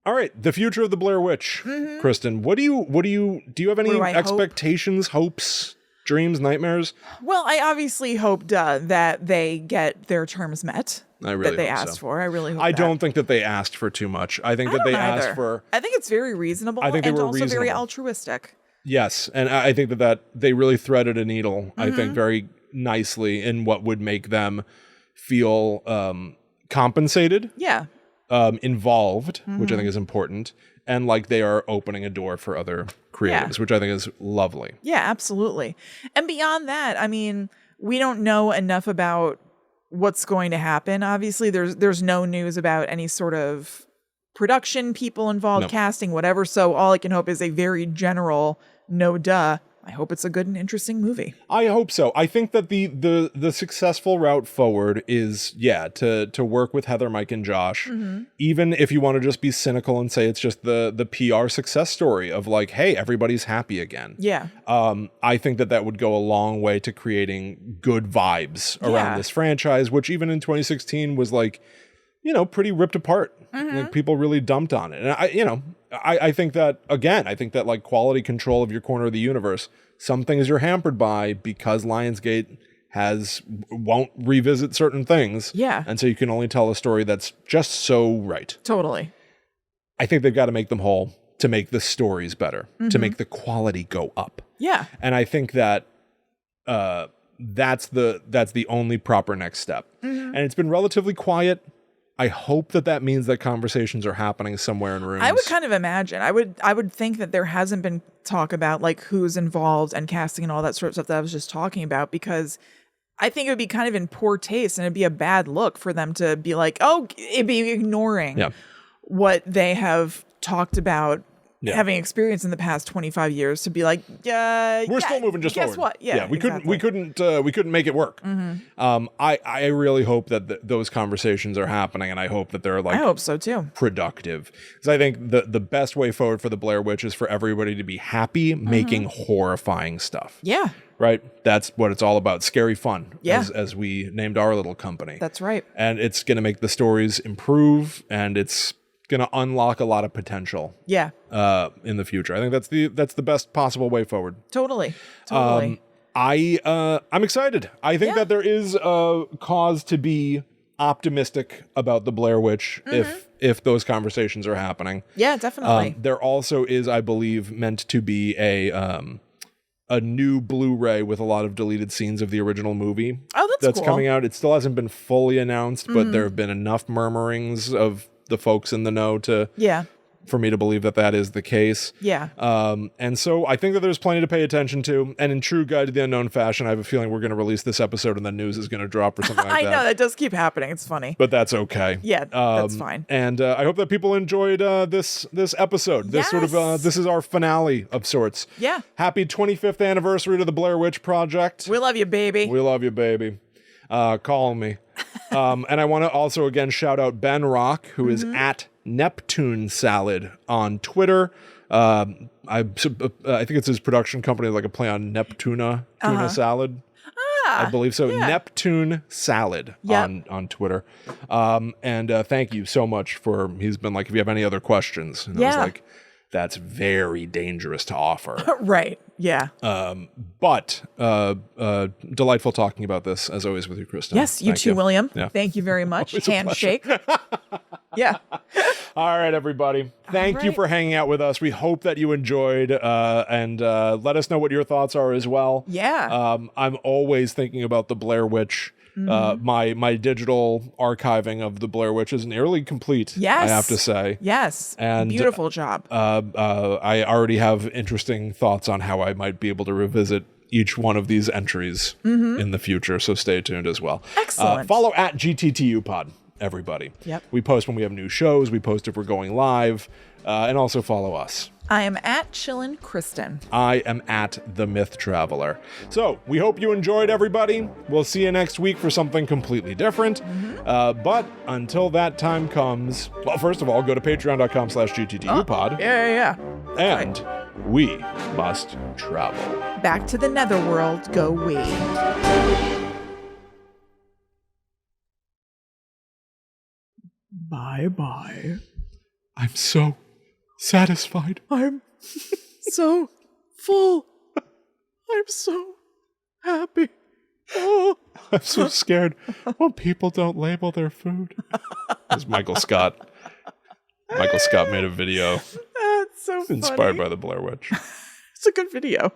All right, the future of the Blair Witch. Kristen, do you have any expectations, hopes, dreams, nightmares? Well, I obviously hoped that they get their terms met. I really that they hope asked so. for. I really hope I don't think that they asked for too much. I think that they asked for... I think it's very reasonable I think they and were also very reasonable. altruistic. Yes, and I think that they really threaded a needle, I think, very nicely in what would make them feel compensated. Yeah. Involved, which I think is important, and like they are opening a door for other creatives, which I think is lovely. Yeah, absolutely. And beyond that, I mean, we don't know enough about what's going to happen. Obviously, there's no news about any sort of production people involved, casting, whatever. So all I can hope is a very general no duh. I hope it's a good and interesting movie. I hope so. I think that the successful route forward is, to work with Heather, Mike, and Josh, even if you want to just be cynical and say it's just the PR success story of like, hey, everybody's happy again. Yeah. I think that would go a long way to creating good vibes around this franchise, which even in 2016 was like, pretty ripped apart. Like people really dumped on it. And I think that, again, like quality control of your corner of the universe, some things you're hampered by because Lionsgate won't revisit certain things. Yeah. And so you can only tell a story that's just so right. Totally. I think they've got to make them whole to make the stories better, to make the quality go up. Yeah. And I think that that's the only proper next step. And it's been relatively quiet. I hope that means that conversations are happening somewhere in rooms. I would kind of imagine. I would think that there hasn't been talk about like who's involved and casting and all that sort of stuff that I was just talking about, because I think it would be kind of in poor taste and it'd be a bad look for them to be like, oh, it'd be ignoring what they have talked about having experience in the past 25 years to be like, we're still moving just guess forward. What? Yeah, we couldn't make it work. I really hope that those conversations are happening, and I hope that they're like, I hope so too, productive. Because I think the best way forward for the Blair Witch is for everybody to be happy making horrifying stuff. Yeah. Right? That's what it's all about. Scary fun. Yeah. As we named our little company. That's right. And it's going to make the stories improve, and it's going to unlock a lot of potential. Yeah. In the future. I think that's the best possible way forward. Totally. I'm excited. I think that there is a cause to be optimistic about the Blair Witch if those conversations are happening. Yeah, definitely. There also is, I believe, meant to be a new Blu-ray with a lot of deleted scenes of the original movie. Oh, that's cool. Coming out. It still hasn't been fully announced, but there have been enough murmurings of the folks in the know for me to believe that is the case. Yeah. And so I think that there's plenty to pay attention to. And in true Guide to the Unknown fashion, I have a feeling we're going to release this episode and the news is going to drop or something like that. I know, that does keep happening. It's funny. But that's okay. Yeah, that's fine. And I hope that people enjoyed this episode. This sort of this is our finale of sorts. Yeah. Happy 25th anniversary to the Blair Witch Project. We love you, baby. We love you, baby. Call me. And I want to also again shout out Ben Rock, who is at Neptune Salad on Twitter. I think it's his production company, like a play on Neptuna tuna salad. I believe so. Yeah. Neptune Salad on Twitter. And thank you so much he's been like, if you have any other questions. And I was like, that's very dangerous to offer. Right. Yeah. But delightful talking about this, as always, with you, Kristen. Yes, you too, William. Yeah. Thank you very much. Handshake. Yeah. All right, everybody. Thank you for hanging out with us. We hope that you enjoyed, and let us know what your thoughts are as well. Yeah. I'm always thinking about the Blair Witch. My digital archiving of the Blair Witch is nearly complete. Yes. I have to say. Yes. And beautiful job. I already have interesting thoughts on how I might be able to revisit each one of these entries in the future. So stay tuned as well. Excellent. Follow at GTTU Pod, everybody. Yep. We post when we have new shows. We post if we're going live, and also follow us. I am at Chillin' Kristen. I am at The Myth Traveler. So we hope you enjoyed, everybody. We'll see you next week for something completely different. But until that time comes, well, first of all, go to patreon.com/GTTUpod. Yeah. And we must travel. Back to the netherworld go we. Bye-bye. I'm so satisfied. I'm so full. I'm so happy. Oh. I'm so scared when people don't label their food. As Michael Scott made a video That's so funny. inspired by the Blair Witch. It's a good video.